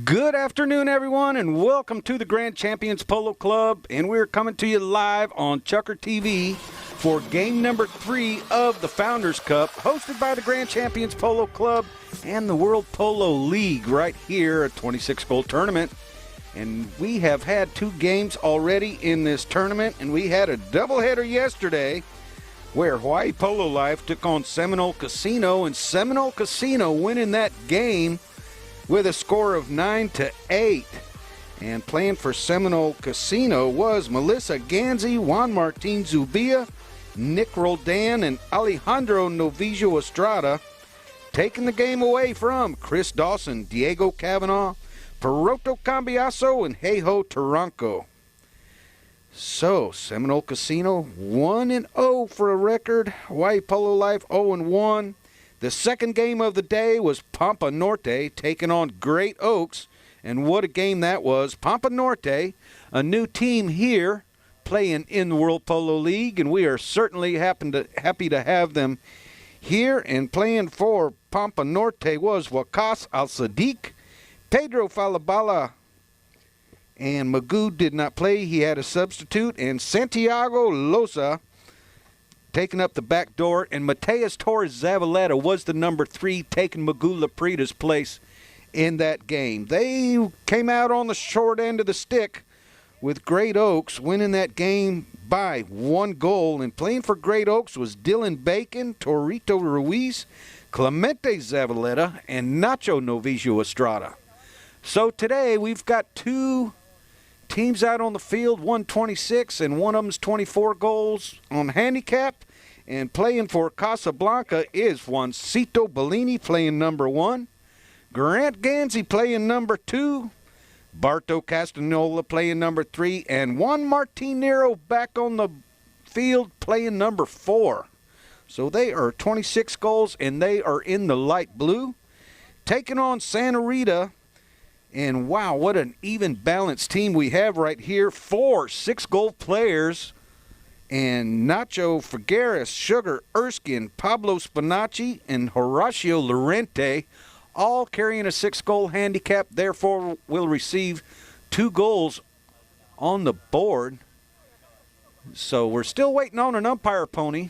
Good afternoon, everyone, and welcome to the Grand Champions Polo Club. And we're coming to you live on Chucker TV for game number 3 of the Founders Cup, hosted by the Grand Champions Polo Club and the World Polo League right here, a 26-goal tournament. And we have had 2 games already in this tournament, and we had a doubleheader yesterday where Hawaii Polo Life took on Seminole Casino, and Seminole Casino winning that game with a score of 9-8. And playing for Seminole Casino was Melissa Ganzi, Juan Martin Zubia, Nick Roldan, and Alejandro Novijo Estrada. Taking the game away from Chris Dawson, Diego Cavanaugh, Peroto Cambiaso, and Heiho Taranco. So, Seminole Casino 1-0 for a record. Hawaii Polo Life 0-1. The second game of the day was Pampa Norte taking on Great Oaks, and what a game that was. Pampa Norte, a new team here playing in the World Polo League, and we are certainly happy to have them here. And playing for Pampa Norte was Wakas Al-Sadiq, Pedro Falabala, and Magoo did not play. He had a substitute, and Santiago Loza taking up the back door, and Mateus Torres Zavaleta was the number 3, taking Magoo Laprita's place in that game. They came out on the short end of the stick with Great Oaks winning that game by 1 goal. And playing for Great Oaks was Dylan Bacon, Torito Ruiz, Clemente Zavaleta, and Nacho Novijo Estrada. So today we've got 2 teams out on the field, 126, and one of them's 24 goals on handicap. And playing for Casablanca is Juancito Bellini playing number 1, Grant Ganzi playing number 2, Barto Castanola playing number 3, and Juan Martinero back on the field playing number 4. So they are 26 goals, and they are in the light blue, taking on Santa Rita. And wow, what an even balanced team we have right here. 4 6-goal players, and Nacho Figueres, Sugar Erskine, Pablo Spinacci, and Horacio Lorente all carrying a 6-goal handicap, therefore will receive 2 goals on the board. So we're still waiting on an umpire pony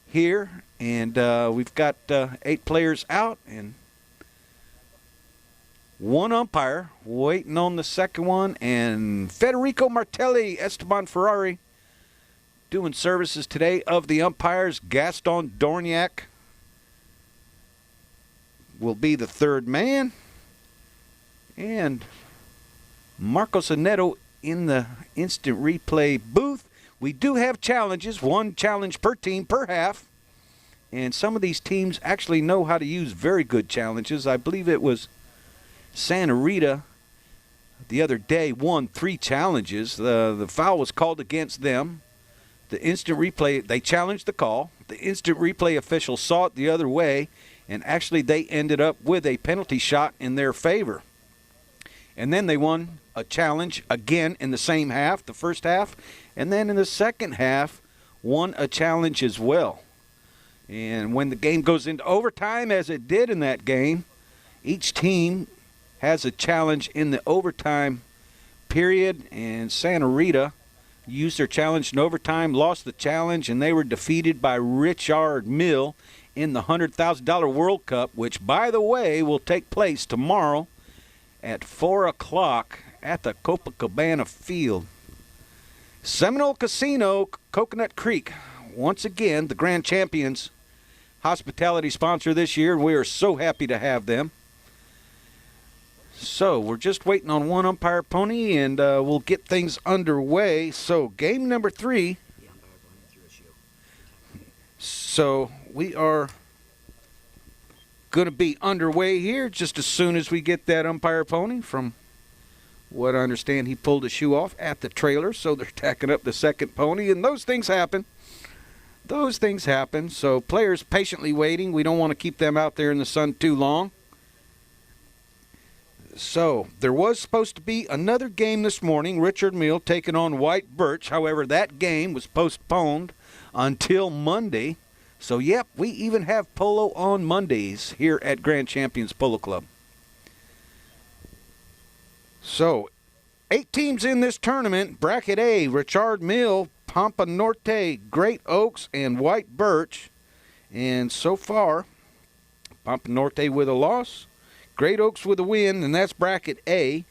here, and we've got 8 players out and 1 umpire waiting on the second one, and Federico Martelli, Esteban Ferrari doing services today of the umpires. Gaston Dorniak will be the 3rd man, and Marcos Aneto in the instant replay booth. We do have challenges, 1 challenge per team per half, and some of these teams actually know how to use very good challenges. I believe it was Santa Rita the other day won 3 challenges. The foul was called against them. The instant replay, they challenged the call. The instant replay official saw it the other way, and actually they ended up with a penalty shot in their favor. And then they won a challenge again in the same half, the first half, and then in the second half won a challenge as well. And when the game goes into overtime, as it did in that game, each team has a challenge in the overtime period, and Santa Rita used their challenge in overtime, lost the challenge, and they were defeated by Richard Mill in the $100,000 World Cup, which, by the way, will take place tomorrow at 4 o'clock at the Copacabana Field. Seminole Casino, Coconut Creek, once again, the Grand Champions hospitality sponsor this year, and we are so happy to have them. So we're just waiting on 1 umpire pony, and we'll get things underway. So game number 3. So we are going to be underway here just as soon as we get that umpire pony. From what I understand, he pulled his shoe off at the trailer, so they're tacking up the second pony, and those things happen. Those things happen. So players patiently waiting. We don't want to keep them out there in the sun too long. So there was supposed to be another game this morning, Richard Mill taking on White Birch. However, that game was postponed until Monday. So, yep, we even have polo on Mondays here at Grand Champions Polo Club. So, 8 teams in this tournament. Bracket A, Richard Mill, Pampa Norte, Great Oaks, and White Birch. And so far, Pampa Norte with a loss, Great Oaks with a win, and that's Bracket A.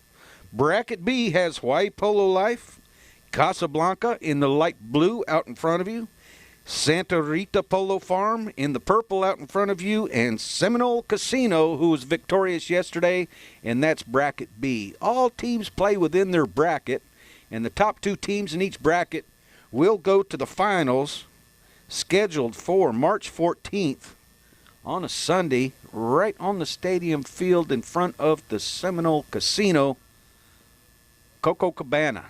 Bracket B has Hawaii Polo Life, Casablanca in the light blue out in front of you, Santa Rita Polo Farm in the purple out in front of you, and Seminole Casino, who was victorious yesterday, and that's Bracket B. All teams play within their bracket, and the top 2 teams in each bracket will go to the finals, scheduled for March 14th on a Sunday, right on the stadium field in front of the Seminole Casino, Coco Cabana.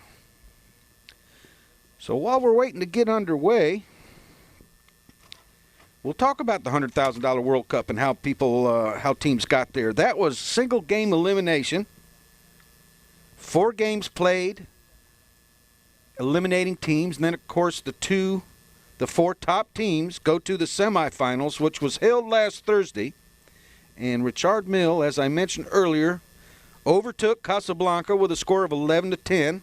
So while we're waiting to get underway, we'll talk about the $100,000 World Cup and how how teams got there. That was single game elimination. 4 games played, eliminating teams, and then of course the 4 top teams go to the semifinals, which was held last Thursday. And Richard Mill, as I mentioned earlier, overtook Casablanca with a score of 11-10.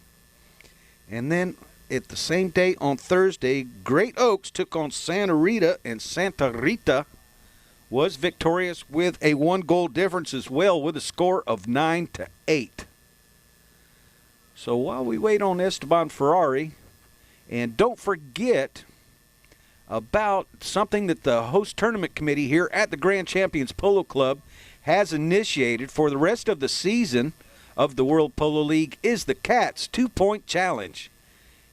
And then at the same day on Thursday, Great Oaks took on Santa Rita, and Santa Rita was victorious with a 1-goal difference as well, with a score of 9-8. So while we wait on Esteban Ferrari, and don't forget about something that the host tournament committee here at the Grand Champions Polo Club has initiated for the rest of the season of the World Polo League, is the Cats 2-point challenge.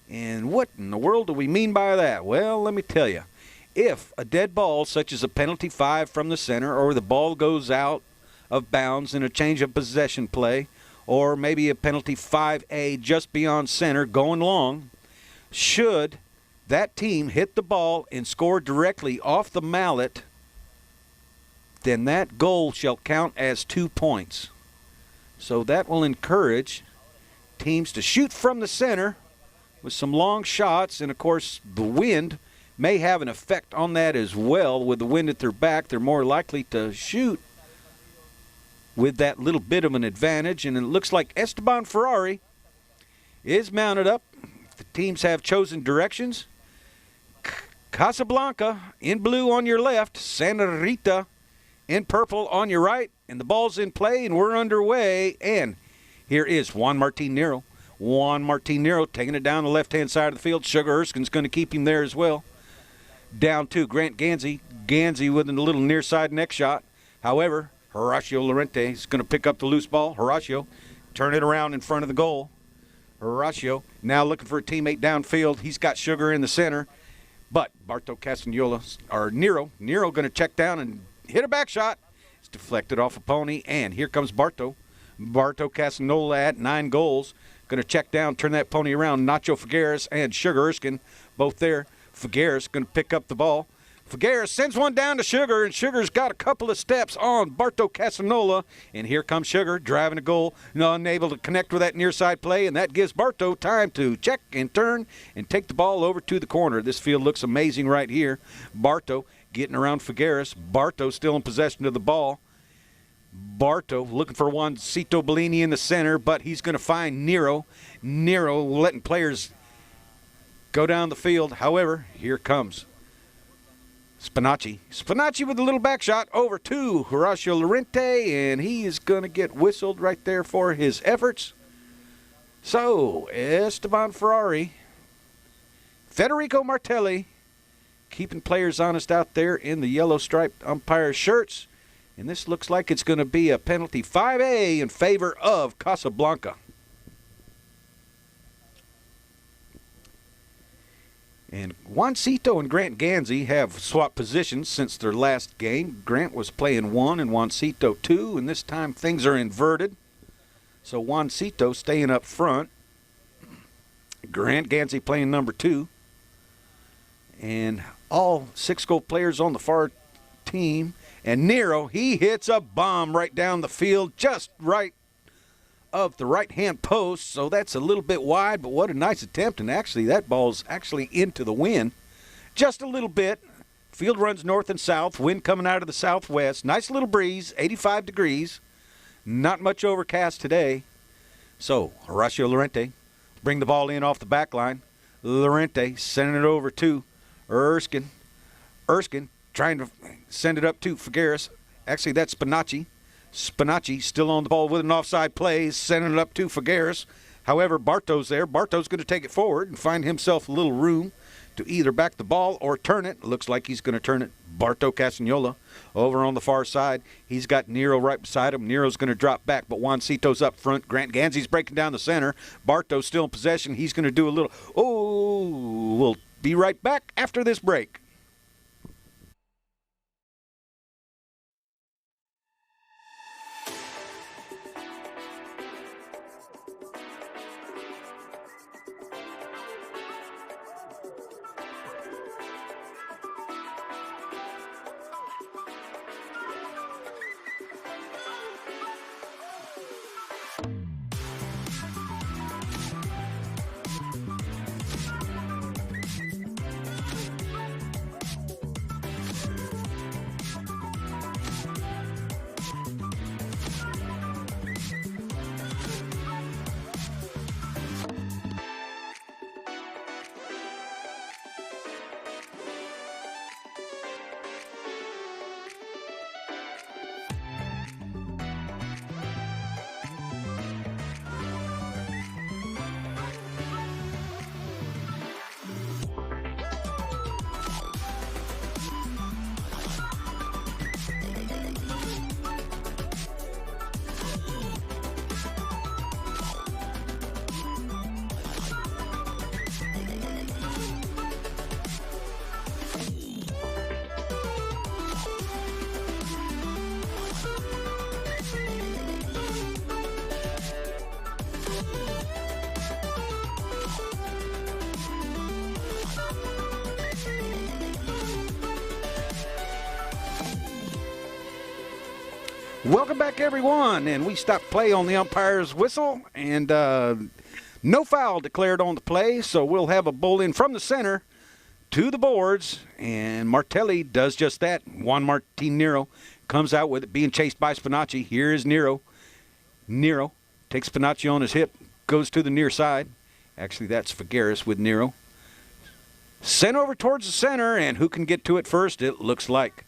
And what in the world do we mean by that? Well, let me tell you. If a dead ball, such as a penalty 5 from the center, or the ball goes out of bounds in a change of possession play, or maybe a penalty 5A just beyond center going long, should that team hit the ball and score directly off the mallet, then that goal shall count as 2 points. So that will encourage teams to shoot from the center with some long shots, and of course the wind may have an effect on that as well. With the wind at their back, they're more likely to shoot with that little bit of an advantage. And it looks like Esteban Ferrari is mounted up. The teams have chosen directions. Casablanca in blue on your left, Santa Rita in purple on your right, and the ball's in play, and we're underway. And here is Juan Martin Nero. Juan Martin Nero taking it down the left-hand side of the field. Sugar Erskine's going to keep him there as well. Down to Grant Gansey. Gansey with a little near side neck shot. However, Horacio Lorente is going to pick up the loose ball. Horacio, turn it around in front of the goal. Horacio now looking for a teammate downfield. He's got Sugar in the center. But Barto Castagnola, or Nero going to check down and hit a back shot. It's deflected off a pony, and here comes Barto. Barto Castagnola at 9 goals. Going to check down, turn that pony around. Nacho Figueres and Sugar Erskine both there. Figueres going to pick up the ball. Figueres sends one down to Sugar, and Sugar's got a couple of steps on Barto Castagnola. And here comes Sugar driving a goal, unable to connect with that near side play, and that gives Barto time to check and turn and take the ball over to the corner. This field looks amazing right here. Barto getting around Figueres. Barto still in possession of the ball. Barto looking for Juancito Bellini in the center, but he's going to find Nero. Nero letting players go down the field. However, here comes Spinacci. Spinacci with a little back shot over to Horacio Lorente, and he is going to get whistled right there for his efforts. So, Esteban Ferrari, Federico Martelli, keeping players honest out there in the yellow striped umpire shirts. And this looks like it's going to be a penalty 5A in favor of Casablanca. And Juancito and Grant Gansey have swapped positions since their last game. Grant was playing 1 and Juancito 2, and this time things are inverted. So Juancito staying up front. Grant Gansey playing number 2. And all 6-goal players on the far team. And Nero, he hits a bomb right down the field, just right of the right-hand post. So that's a little bit wide, but what a nice attempt. And actually, that ball's actually into the wind just a little bit. Field runs north and south, wind coming out of the southwest. Nice little breeze, 85 degrees. Not much overcast today. So, Horacio Lorente, bring the ball in off the back line. Lorente sending it over to Erskine. Erskine trying to send it up to Figueres. Actually, that's Spinacci. Spinacci still on the ball with an offside play, sending it up to Figueres. However, Bartow's there. Bartow's going to take it forward and find himself a little room to either back the ball or turn it. Looks like he's going to turn it. Bartow Casagnola over on the far side. He's got Nero right beside him. Nero's going to drop back, but Juancito's up front. Grant Ganzi's breaking down the center. Bartow's still in possession. He's going to do a little, we'll be right back after this break. Welcome back, everyone, and we stopped play on the umpire's whistle, and no foul declared on the play, so we'll have a bull in from the center to the boards, and Martelli does just that. Juan Martin Nero comes out with it, being chased by Spinacci. Here is Nero. Nero takes Spinacci on his hip, goes to the near side. Actually, that's Figueres with Nero. Sent over towards the center, and who can get to it first? It looks like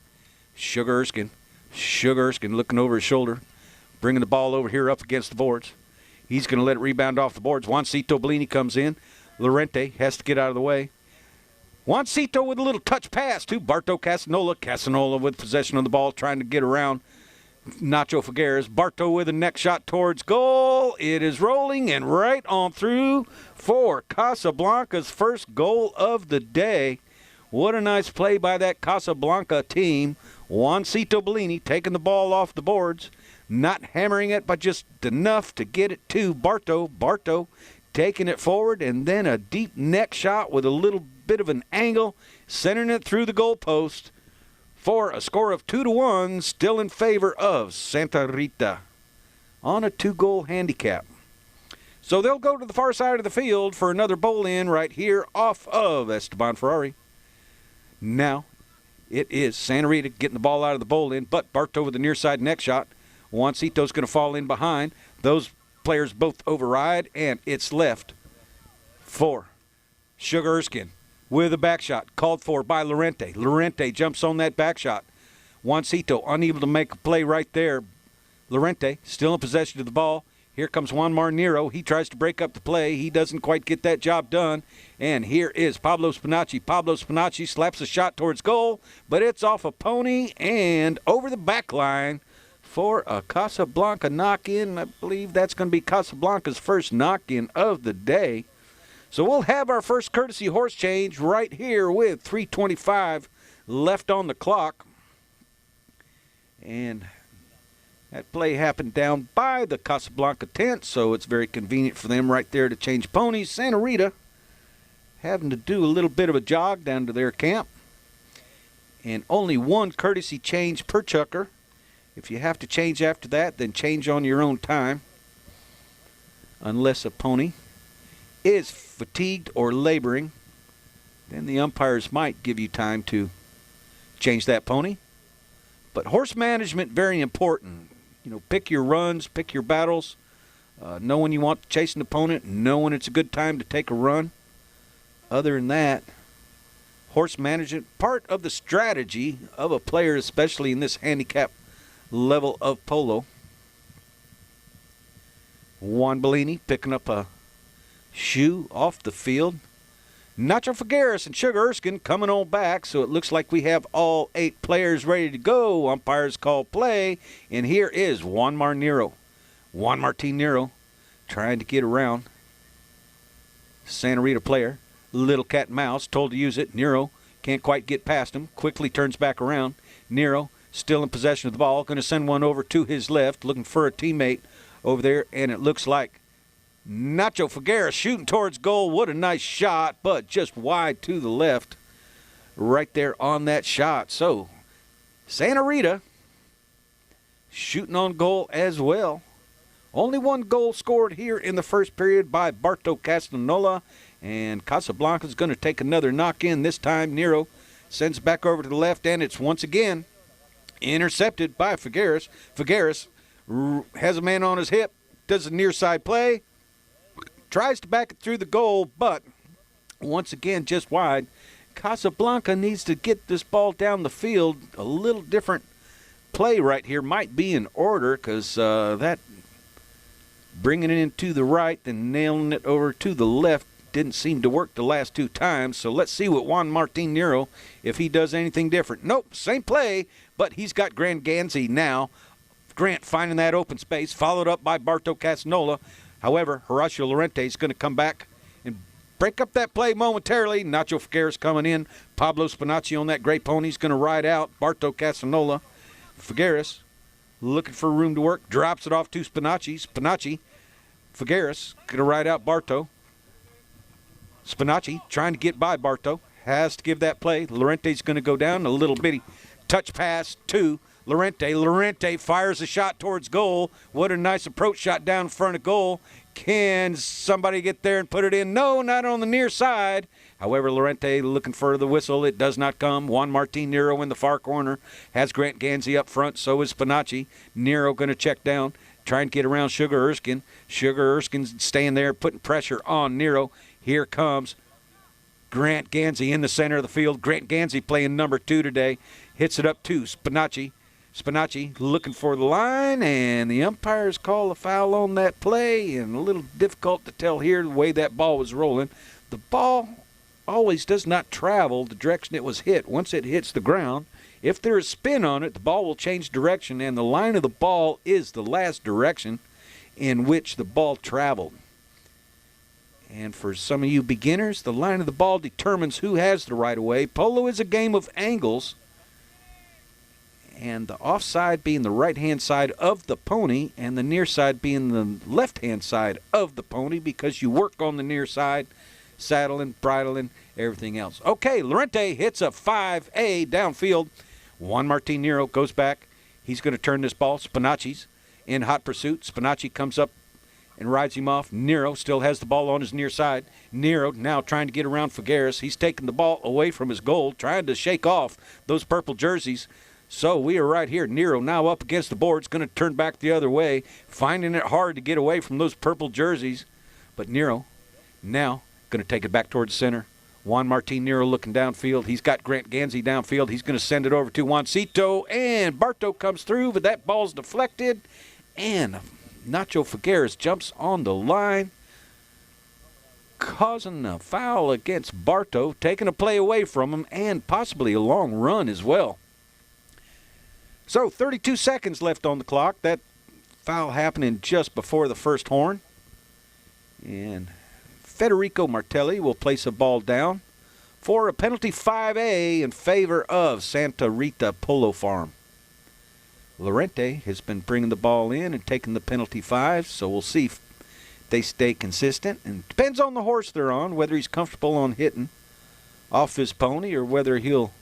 Sugar Erskine. Sugar Erskine looking over his shoulder, bringing the ball over here up against the boards. He's going to let it rebound off the boards. Juancito Bellini comes in. Lorente has to get out of the way. Juancito with a little touch pass to Bartow Casagnola. Casagnola with possession of the ball, trying to get around Nacho Figueres. Bartow with a neck shot towards goal. It is rolling and right on through for Casablanca's first goal of the day. What a nice play by that Casablanca team. Juancito Bellini taking the ball off the boards, not hammering it, but just enough to get it to Bartow. Bartow taking it forward, and then a deep neck shot with a little bit of an angle, centering it through the goalpost for a score of 2-1, still in favor of Santa Rita on a 2-goal handicap. So they'll go to the far side of the field for another bowl-in right here off of Esteban Ferrari. Now, it is Santa Rita getting the ball out of the bowl-in, but Bartow with the near side neck shot. Juancito's going to fall in behind. Those players both override, and it's left for Sugar Erskine with a back shot called for by Lorente. Lorente jumps on that back shot. Juancito unable to make a play right there. Lorente still in possession of the ball. Here comes Juan Marnero. He tries to break up the play. He doesn't quite get that job done. And here is Pablo Spinacci. Pablo Spinacci slaps a shot towards goal, but it's off a pony and over the back line for a Casablanca knock-in. I believe that's going to be Casablanca's first knock-in of the day. So we'll have our first courtesy horse change right here with 3:25 left on the clock. And that play happened down by the Casablanca tent, so it's very convenient for them right there to change ponies. Santa Rita having to do a little bit of a jog down to their camp. And only one courtesy change per chucker. If you have to change after that, then change on your own time. Unless a pony is fatigued or laboring, then the umpires might give you time to change that pony. But horse management, very important. You know, pick your runs, pick your battles. Know when you want to chase an opponent, know when it's a good time to take a run. Other than that, horse management, part of the strategy of a player, especially in this handicap level of polo. Juan Bellini picking up a shoe off the field. Nacho Figueres and Sugar Erskine coming on back, so it looks like we have all 8 players ready to go. Umpires call play, and here is Juan Martin Nero trying to get around Santa Rita player. Little cat and mouse, told to use it. Nero can't quite get past him. Quickly turns back around. Nero still in possession of the ball. Going to send one over to his left, looking for a teammate over there, and it looks like Nacho Figueres shooting towards goal. What a nice shot, but just wide to the left right there on that shot. So Santa Rita shooting on goal as well. Only one goal scored here in the first period by Barto Castanola, and Casablanca's going to take another knock in. This time Nero sends back over to the left, and it's once again intercepted by Figueres. Figueres has a man on his hip, does a near side play, tries to back it through the goal, but once again just wide. Casablanca needs to get this ball down the field. A little different play right here might be in order, because that bringing it in to the right and nailing it over to the left didn't seem to work the last 2 times. So let's see what Juan Martin Nero, if he does anything different. Nope, same play, but he's got Grant Ganzi now. Grant finding that open space, followed up by Barto Castanola. However, Horacio Lorente is going to come back and break up that play momentarily. Nacho Figueres coming in. Pablo Spinacci on that gray pony is going to ride out. Barto Castanola. Figueres looking for room to work. Drops it off to Spinacci. Figueres going to ride out Barto. Spinacci trying to get by Barto. Has to give that play. Lorente's going to go down. A little bitty touch pass to Lorente. Lorente fires a shot towards goal. What a nice approach shot down in front of goal. Can somebody get there and put it in? No, not on the near side. However, Lorente looking for the whistle. It does not come. Juan Martin Nero in the far corner. Has Grant Ganzi up front. So is Spinacci. Nero going to check down. Trying to get around Sugar Erskine. Sugar Erskine's staying there, putting pressure on Nero. Here comes Grant Ganzi in the center of the field. Grant Ganzi playing number 2 today. Hits it up to Spinacci. Spinacci looking for the line, and the umpires call a foul on that play, and a little difficult to tell here the way that ball was rolling. The ball always does not travel the direction it was hit. Once it hits the ground, if there is spin on it, the ball will change direction, and the line of the ball is the last direction in which the ball traveled. And for some of you beginners, the line of the ball determines who has the right of way. Polo is a game of angles, and the offside being the right-hand side of the pony and the near side being the left-hand side of the pony, because you work on the near side, saddling, bridling, everything else. Okay, Lorente hits a 5A downfield. Juan Martin Nero goes back. He's going to turn this ball. Spinacci's in hot pursuit. Spinacci comes up and rides him off. Nero still has the ball on his near side. Nero now trying to get around Figueres. He's taking the ball away from his goal, trying to shake off those purple jerseys. So we are right here. Nero now up against the boards, going to turn back the other way, finding it hard to get away from those purple jerseys. But Nero now going to take it back towards center. Juan Martin Nero looking downfield. He's got Grant Ganzi downfield. He's going to send it over to Juancito, and Barto comes through, but that ball's deflected, and Nacho Figueres jumps on the line, causing a foul against Barto, taking a play away from him, and possibly a long run as well. So 32 seconds left on the clock. That foul happening just before the first horn. And Federico Martelli will place a ball down for a penalty 5A in favor of Santa Rita Polo Farm. Lorente has been bringing the ball in and taking the penalty 5, so we'll see if they stay consistent. And it depends on the horse they're on, whether he's comfortable on hitting off his pony or whether he'll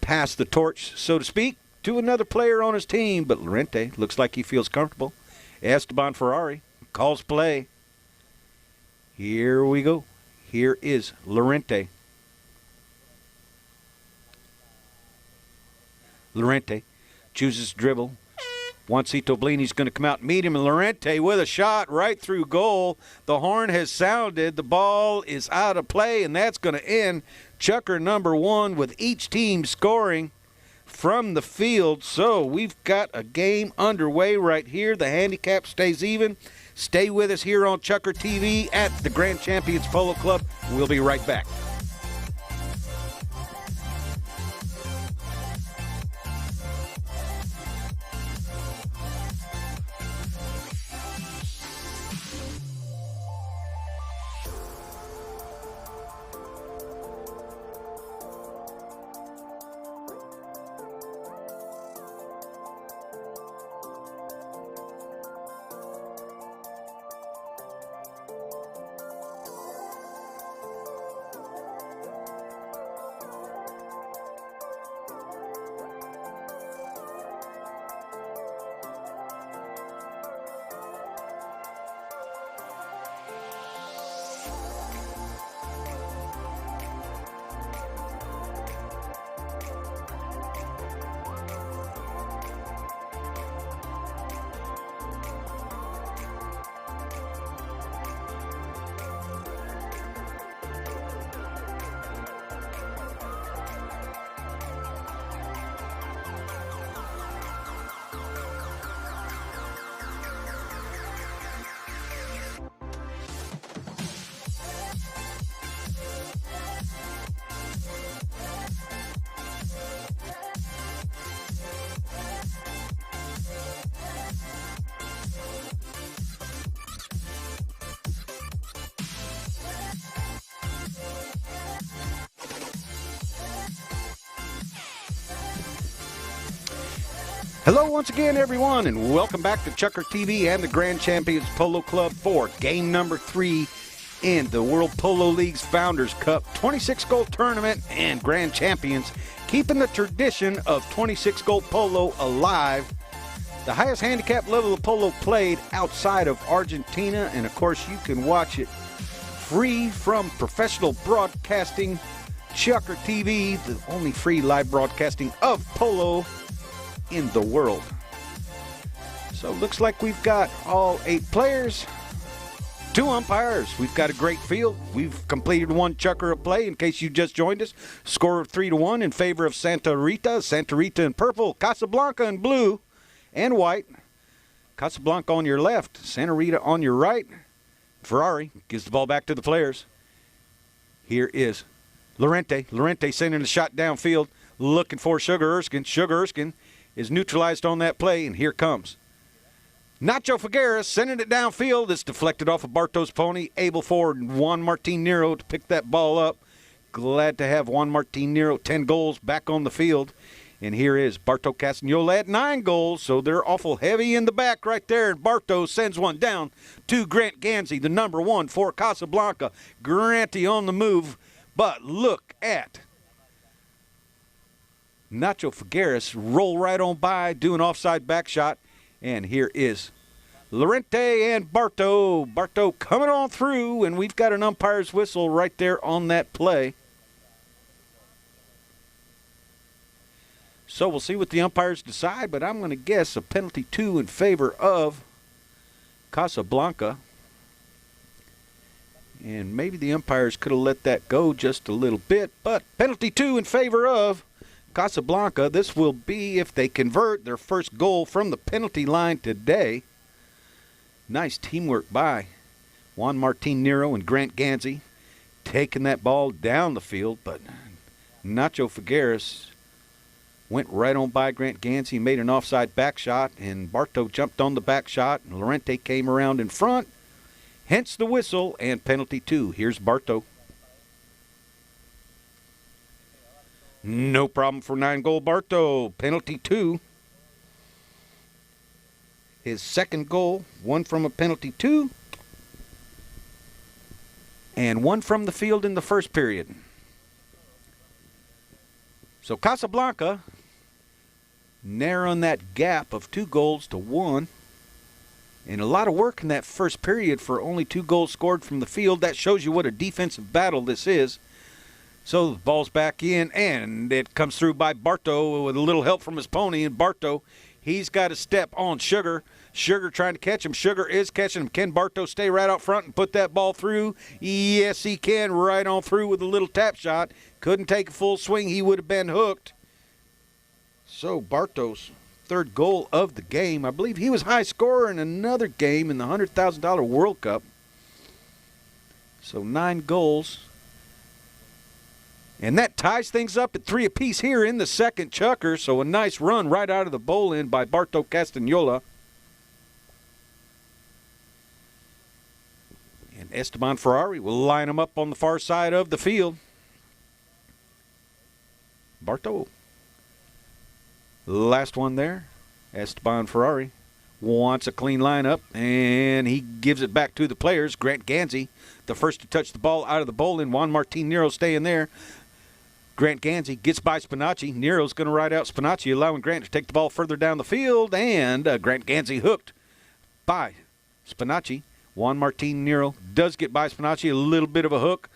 pass the torch, so to speak, to another player on his team. But Lorente looks like he feels comfortable. Esteban Ferrari calls play. Here we go. Here is Lorente. Lorente chooses dribble. Juancito Bellini's going to come out and meet him, and Lorente with a shot right through goal. The horn has sounded. The ball is out of play, and that's going to end Chucker number 1 with each team scoring from the field. So we've got a game underway right here. The handicap stays even. Stay with us here on Chucker TV at the Grand Champions Polo Club. We'll be right back. Hello once again, everyone, and welcome back to Chucker TV and the Grand Champions Polo Club for game number 3 in the World Polo League's Founders Cup 26-goal tournament, and Grand Champions keeping the tradition of 26-goal polo alive. The highest handicap level of polo played outside of Argentina, and of course you can watch it free from professional broadcasting. Chucker TV, the only free live broadcasting of polo in the world. So looks like we've got all 8 players, 2 umpires. We've got a great field. We've completed 1 chucker of play in case you just joined us. Score of 3-1 in favor of Santa Rita. Santa Rita in purple, Casablanca in blue and white. Casablanca on your left, Santa Rita on your right. Ferrari gives the ball back to the players. Here is Lorente. Lorente sending a shot downfield, looking for Sugar Erskine. Sugar Erskine is neutralized on that play, and here comes Nacho Figueres sending it downfield. It's deflected off of Barto's pony, able for Juan Martin Nero to pick that ball up. Glad to have Juan Martin Nero, 10 goals, back on the field. And here is Barto Castagnola at 9 goals, so they're awful heavy in the back right there. And Barto sends one down to Grant Gansey, the number 1 for Casablanca. Granty on the move, but look at Nacho Figueres roll right on by, do an offside back shot. And here is Lorente and Barto. Barto coming on through, and we've got an umpire's whistle right there on that play. So we'll see what the umpires decide, but I'm going to guess a penalty 2 in favor of Casablanca. And maybe the umpires could have let that go just a little bit, but penalty 2 in favor of Casablanca. This will be, if they convert, their first goal from the penalty line today. Nice teamwork by Juan Martin Nero and Grant Gansey, taking that ball down the field, but Nacho Figueres went right on by Grant Gansey, made an offside back shot, and Barto jumped on the back shot, and Lorente came around in front, hence the whistle and penalty 2. Here's Barto. No problem for 9-goal Barto. Penalty 2. His second goal, 1 from a penalty 2, and 1 from the field in the first period. So Casablanca narrowing that gap of 2 goals to 1. And a lot of work in that first period for only 2 goals scored from the field. That shows you what a defensive battle this is. So the ball's back in, and it comes through by Barto with a little help from his pony, and Barto He's got a step on Sugar. Sugar trying to catch him. Sugar is catching him. Can Bartow stay right out front and put that ball through? Yes, he can. Right on through with a little tap shot. Couldn't take a full swing. He would have been hooked. So Bartow's third goal of the game. I believe he was high scorer in another game in the $100,000 World Cup. So 9 goals. And that ties things up at 3 apiece here in the second chukker. So a nice run right out of the bowl end by Bartow Castagnola. And Esteban Ferrari will line him up on the far side of the field. Bartow. Last one there. Esteban Ferrari wants a clean lineup, and he gives it back to the players. Grant Gansey, the first to touch the ball out of the bowl end. Juan Martin Nero staying there. Grant Gansey gets by Spinacci. Nero's going to ride out Spinacci, allowing Grant to take the ball further down the field, and Grant Gansey hooked by Spinacci. Juan Martin Nero does get by Spinacci, a little bit of a hook,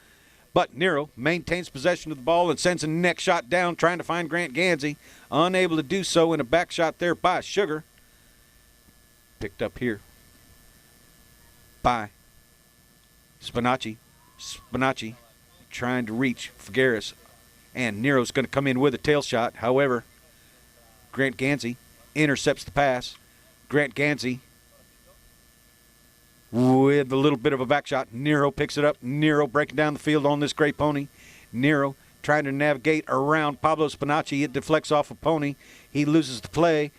but Nero maintains possession of the ball and sends a neck shot down, trying to find Grant Gansey. Unable to do so, in a back shot there by Sugar. Picked up here by Spinacci. Spinacci trying to reach Figueres. And Nero's going to come in with a tail shot. However, Grant Gansey intercepts the pass. Grant Gansey with a little bit of a back shot. Nero picks it up. Nero breaking down the field on this gray pony. Nero trying to navigate around Pablo Spinacci. It deflects off a pony. He loses the play,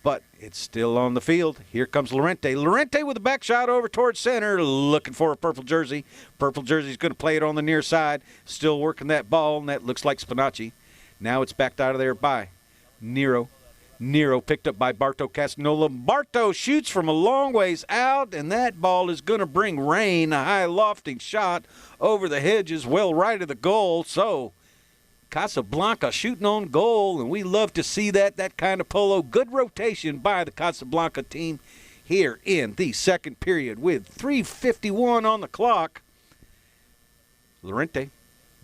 but it's still on the field. Here comes Lorente. Lorente with a back shot over towards center, looking for a purple jersey. Purple jersey's going to play it on the near side. Still working that ball, and that looks like Spinacci. Now it's backed out of there by Nero. Nero picked up by Bartow Castagnola. Bartow shoots from a long ways out, and that ball is going to bring rain. A high lofting shot over the hedges, well right of the goal. So Casablanca shooting on goal, and we love to see that kind of polo. Good rotation by the Casablanca team here in the second period with 3:51 on the clock. Lorente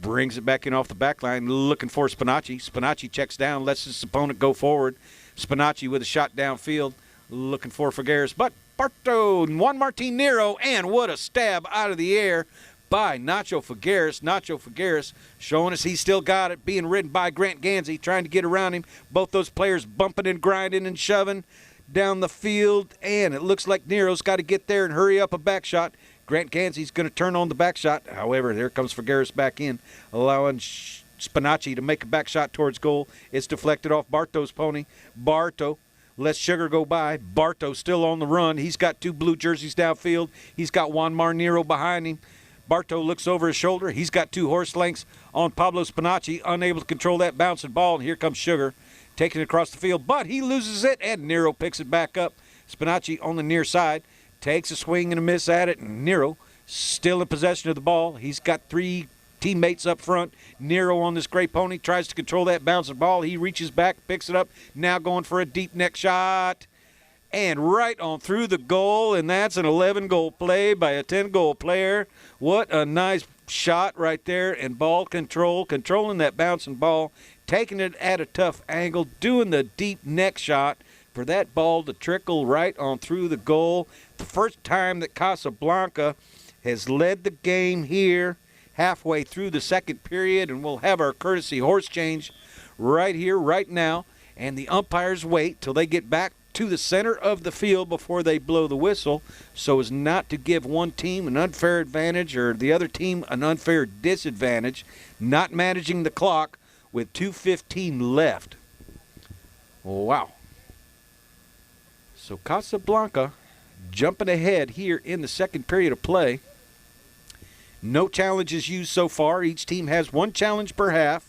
brings it back in off the back line, looking for Spinacci. Spinacci checks down, lets his opponent go forward. Spinacci with a shot downfield, looking for Figueres. But Bartow, Juan Martin Nero, and what a stab out of the air by Nacho Figueres. Nacho Figueres showing us he's still got it, being ridden by Grant Gansey, trying to get around him. Both those players bumping and grinding and shoving down the field, and it looks like Nero's got to get there and hurry up a back shot. Grant Gansey's going to turn on the back shot. However, there comes Figueres back in, allowing Spinacci to make a back shot towards goal. It's deflected off Bartow's pony. Bartow lets Sugar go by. Bartow still on the run. He's got 2 blue jerseys downfield. He's got Juan Marnero behind him. Bartow looks over his shoulder. He's got 2 horse lengths on Pablo Spinacci, unable to control that bouncing ball. And here comes Sugar, taking it across the field, but he loses it, and Nero picks it back up. Spinacci on the near side takes a swing and a miss at it, and Nero still in possession of the ball. He's got 3 teammates up front. Nero on this gray pony tries to control that bouncing ball. He reaches back, picks it up, now going for a deep neck shot, and right on through the goal, and that's an 11-goal play by a 10-goal player. What a nice shot right there, and ball control, controlling that bouncing ball, taking it at a tough angle, doing the deep neck shot for that ball to trickle right on through the goal. The first time that Casablanca has led the game here halfway through the second period, and we'll have our courtesy horse change right here, right now, and the umpires wait till they get back to the center of the field before they blow the whistle, so as not to give one team an unfair advantage or the other team an unfair disadvantage, not managing the clock with 2:15 left. Wow. So Casablanca jumping ahead here in the second period of play. No challenges used so far. Each team has 1 challenge per half.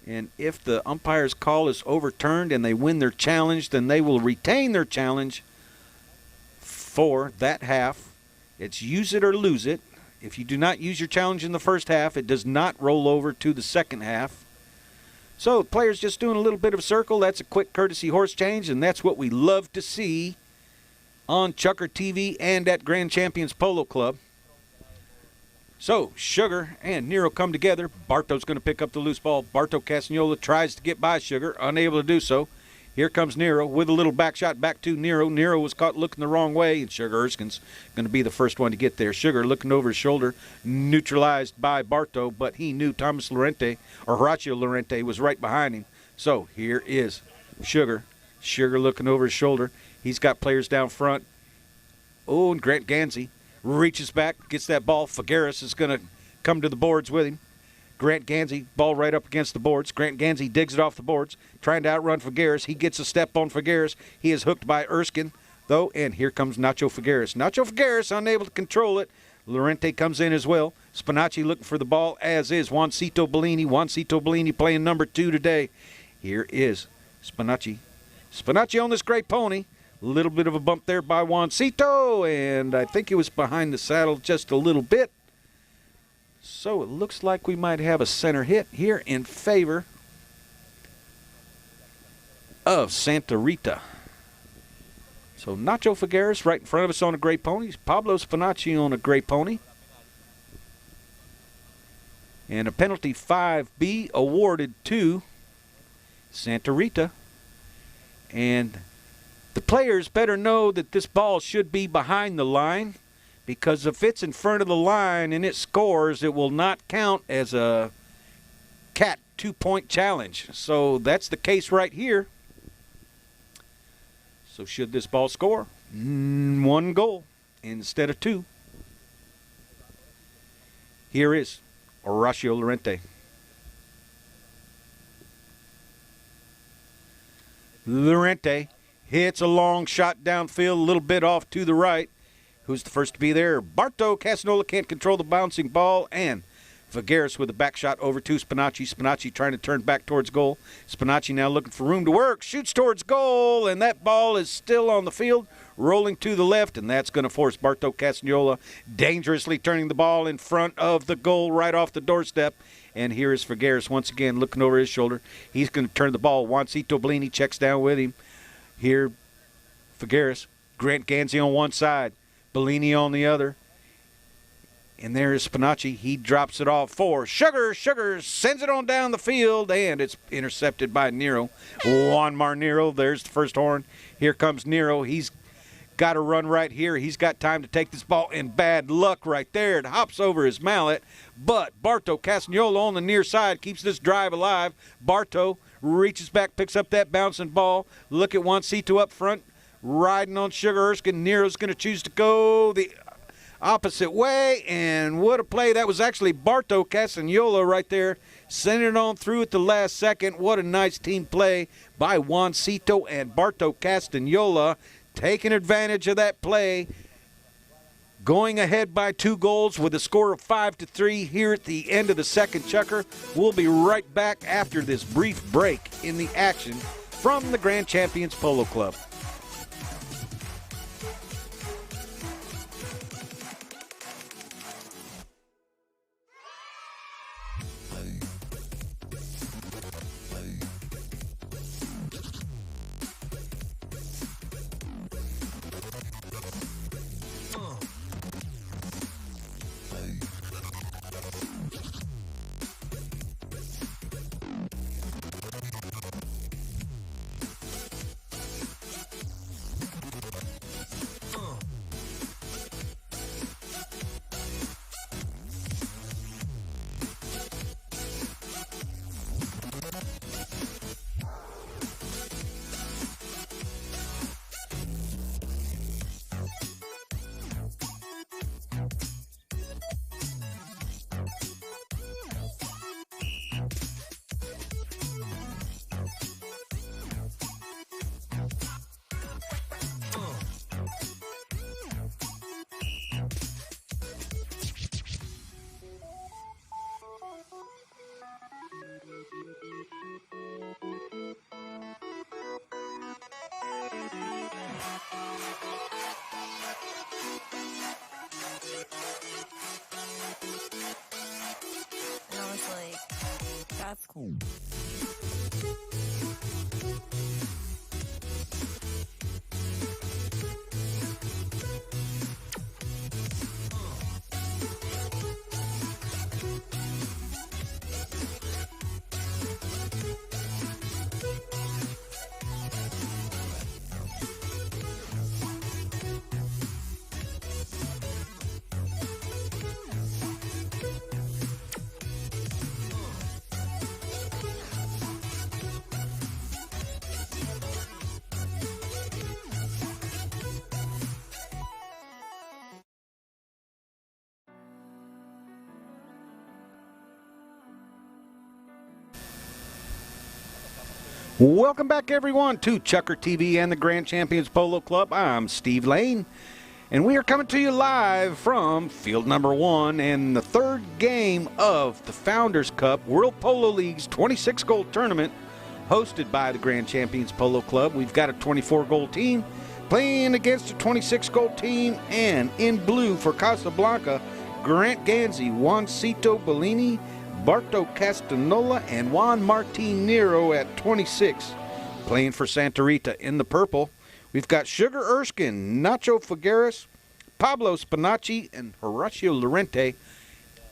And if the umpire's call is overturned and they win their challenge, then they will retain their challenge for that half. It's use it or lose it. If you do not use your challenge in the first half, it does not roll over to the second half. So the players just doing a little bit of a circle. That's a quick courtesy horse change, and that's what we love to see on Chucker TV and at Grand Champions Polo Club. So Sugar and Nero come together. Bartow's going to pick up the loose ball. Bartow Castagnola tries to get by Sugar, unable to do so. Here comes Nero with a little back shot back to Nero. Nero was caught looking the wrong way, and Sugar Erskine's going to be the first one to get there. Sugar looking over his shoulder, neutralized by Barto, but he knew Thomas Lorente, or Horacio Lorente, was right behind him. So here is Sugar. Sugar looking over his shoulder. He's got players down front. Oh, and Grant Gansey reaches back, gets that ball. Figueres is going to come to the boards with him. Grant Gansey, ball right up against the boards. Grant Gansey digs it off the boards, trying to outrun Figueres. He gets a step on Figueres. He is hooked by Erskine, though, and here comes Nacho Figueres. Nacho Figueres unable to control it. Lorente comes in as well. Spinacci looking for the ball, as is Juancito Bellini. Juancito Bellini playing number 2 today. Here is Spinacci. Spinacci on this great pony. A little bit of a bump there by Juancito, and I think it was behind the saddle just a little bit. So it looks like we might have a center hit here in favor of Santa Rita. So Nacho Figueres right in front of us on a gray pony. Pablo Spinacci on a gray pony. And a penalty 5B awarded to Santa Rita. And the players better know that this ball should be behind the line, because if it's in front of the line and it scores, it will not count as a CAT 2-point challenge. So that's the case right here. So should this ball score? 1 goal instead of 2. Here is Horacio Lorente. Lorente hits a long shot downfield, a little bit off to the right. Who's the first to be there? Barto Casanola can't control the bouncing ball, and Figueres with a back shot over to Spinacci. Spinacci trying to turn back towards goal. Spinacci now looking for room to work, shoots towards goal, and that ball is still on the field, rolling to the left, and that's going to force Barto Casanola dangerously turning the ball in front of the goal right off the doorstep. And here is Figueres once again looking over his shoulder. He's going to turn the ball. Juancito Bellini checks down with him. Here, Figueres, Grant Gansey on one side, Bellini on the other. And there is Spinacci. He drops it off for Sugar. Sugar sends it on down the field, and it's intercepted by Nero. Juanmar Nero, there's the first horn. Here comes Nero. He's got to run right here. He's got time to take this ball, and bad luck right there. It hops over his mallet, but Barto Casanola on the near side keeps this drive alive. Barto reaches back, picks up that bouncing ball. Look at Juancito up front, riding on Sugar Erskine. Nero's going to choose to go the opposite way, and what a play. That was actually Barto Casanola right there, sending it on through at the last second. What a nice team play by Juancito and Barto Casanola, taking advantage of that play, going ahead by 2 goals with a score of 5-3 here at the end of the second chukker. We'll be right back after this brief break in the action from the Grand Champions Polo Club. And I was like, that's cool. Welcome back, everyone, to Chucker TV and the Grand Champions Polo Club. I'm Steve Lane, and we are coming to you live from field number 1 and the third game of the Founders Cup World Polo League's 26-goal tournament hosted by the Grand Champions Polo Club. We've got a 24-goal team playing against a 26-goal team, and in blue for Casablanca, Grant Ganzi, Juancito Bellini, Barto Castanola, and Juan Martin Nero at 26. Playing for Santa Rita in the purple, we've got Sugar Erskine, Nacho Figueres, Pablo Spinacci, and Horacio Llorente.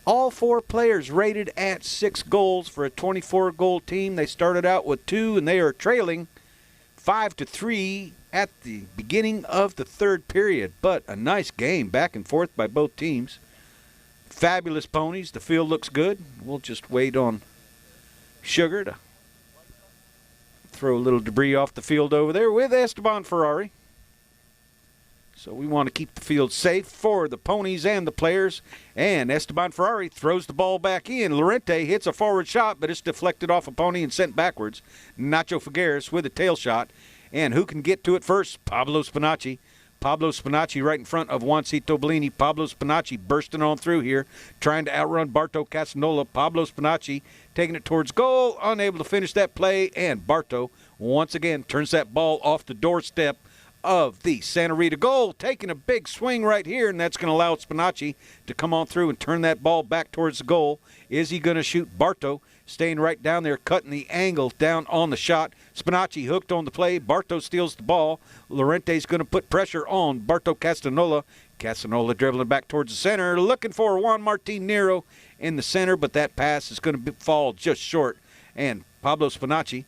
All 4 players rated at 6 goals for a 24-goal team. They started out with 2, and they are trailing 5-3 at the beginning of the third period. But a nice game back and forth by both teams. Fabulous ponies. The field looks good. We'll just wait on Sugar to throw a little debris off the field over there with Esteban Ferrari. So we want to keep the field safe for the ponies and the players. And Esteban Ferrari throws the ball back in. Llorente hits a forward shot, but it's deflected off a pony and sent backwards. Nacho Figueres with a tail shot. And who can get to it first? Pablo Spinacci. Pablo Spinacci right in front of Juancito Bellini. Pablo Spinacci bursting on through here, trying to outrun Barto Castanola. Pablo Spinacci taking it towards goal, unable to finish that play, and Barto once again turns that ball off the doorstep of the Santa Rita goal, taking a big swing right here, and that's going to allow Spinacci to come on through and turn that ball back towards the goal. Is he going to shoot? Barto staying right down there, cutting the angle down on the shot. Spinacci hooked on the play. Barto steals the ball. Llorente's going to put pressure on Barto Castanola. Castanola dribbling back towards the center, looking for Juan Martin Nero in the center, but that pass is going to fall just short. And Pablo Spinacci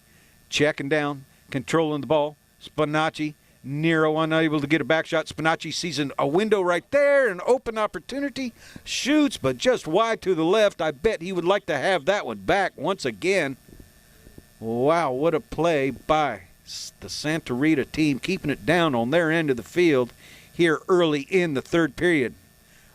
checking down, controlling the ball. Spinacci, Nero unable to get a back shot. Spinacci sees a window right there, an open opportunity, shoots, but just wide to the left. I bet he would like to have that one back once again. Wow, what a play by the Santa Rita team, keeping it down on their end of the field here early in the third period.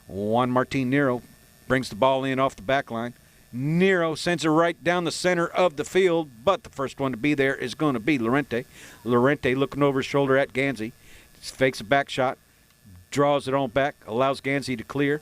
Juan Martin Nero brings the ball in off the back line. Nero sends it right down the center of the field, but the first one to be there is going to be Llorente. Llorente looking over his shoulder at Ganzi. Fakes a back shot, draws it on back, allows Ganzi to clear.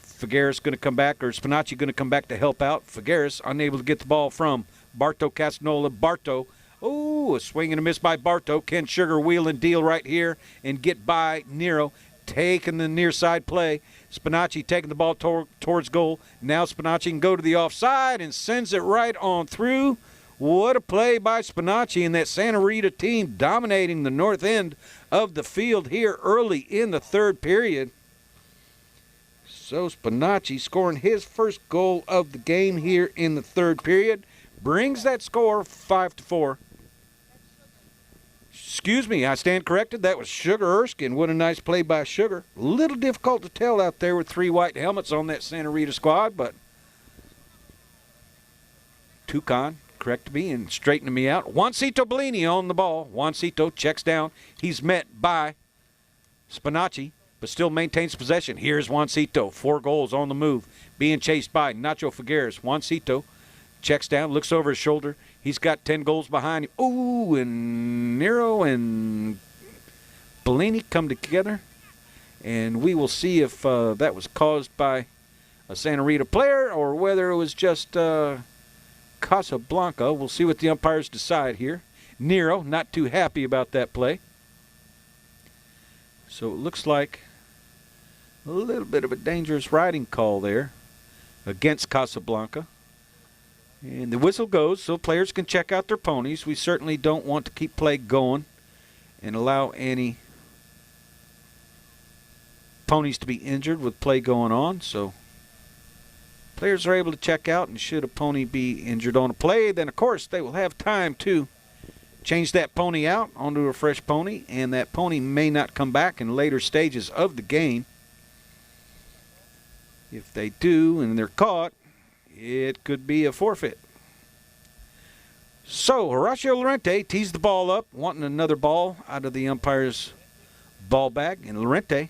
Figueres going to come back, or Spinacci going to come back to help out. Figueres unable to get the ball from Barto Castanola. Barto, a swing and a miss by Barto. Can Sugar wheel and deal right here and get by Nero, taking the near side play. Spinacci taking the ball towards goal. Now Spinacci can go to the offside and sends it right on through. What a play by Spinacci, and that Santa Rita team dominating the north end of the field here early in the third period. So Spinacci scoring his first goal of the game here in the third period. Brings that score 5-4. Excuse me, I stand corrected. That was Sugar Erskine. What a nice play by Sugar. A little difficult to tell out there with 3 white helmets on that Santa Rita squad, but Tucon corrected me and straightened me out. Juancito Bellini on the ball. Juancito checks down. He's met by Spinacci, but still maintains possession. Here's Juancito. 4 goals on the move. Being chased by Nacho Figueres. Juancito checks down, looks over his shoulder. He's got 10 goals behind him. Ooh, and Nero and Bellini come together. And we will see if that was caused by a Santa Rita player or whether it was just Casablanca. We'll see what the umpires decide here. Nero not too happy about that play. So it looks like a little bit of a dangerous riding call there against Casablanca. And the whistle goes so players can check out their ponies. We certainly don't want to keep play going and allow any ponies to be injured with play going on. So players are able to check out, and should a pony be injured on a play, then of course they will have time to change that pony out onto a fresh pony, and that pony may not come back in later stages of the game. If they do and they're caught, it could be a forfeit. So Horacio Llorente tees the ball up, wanting another ball out of the umpire's ball bag. And Llorente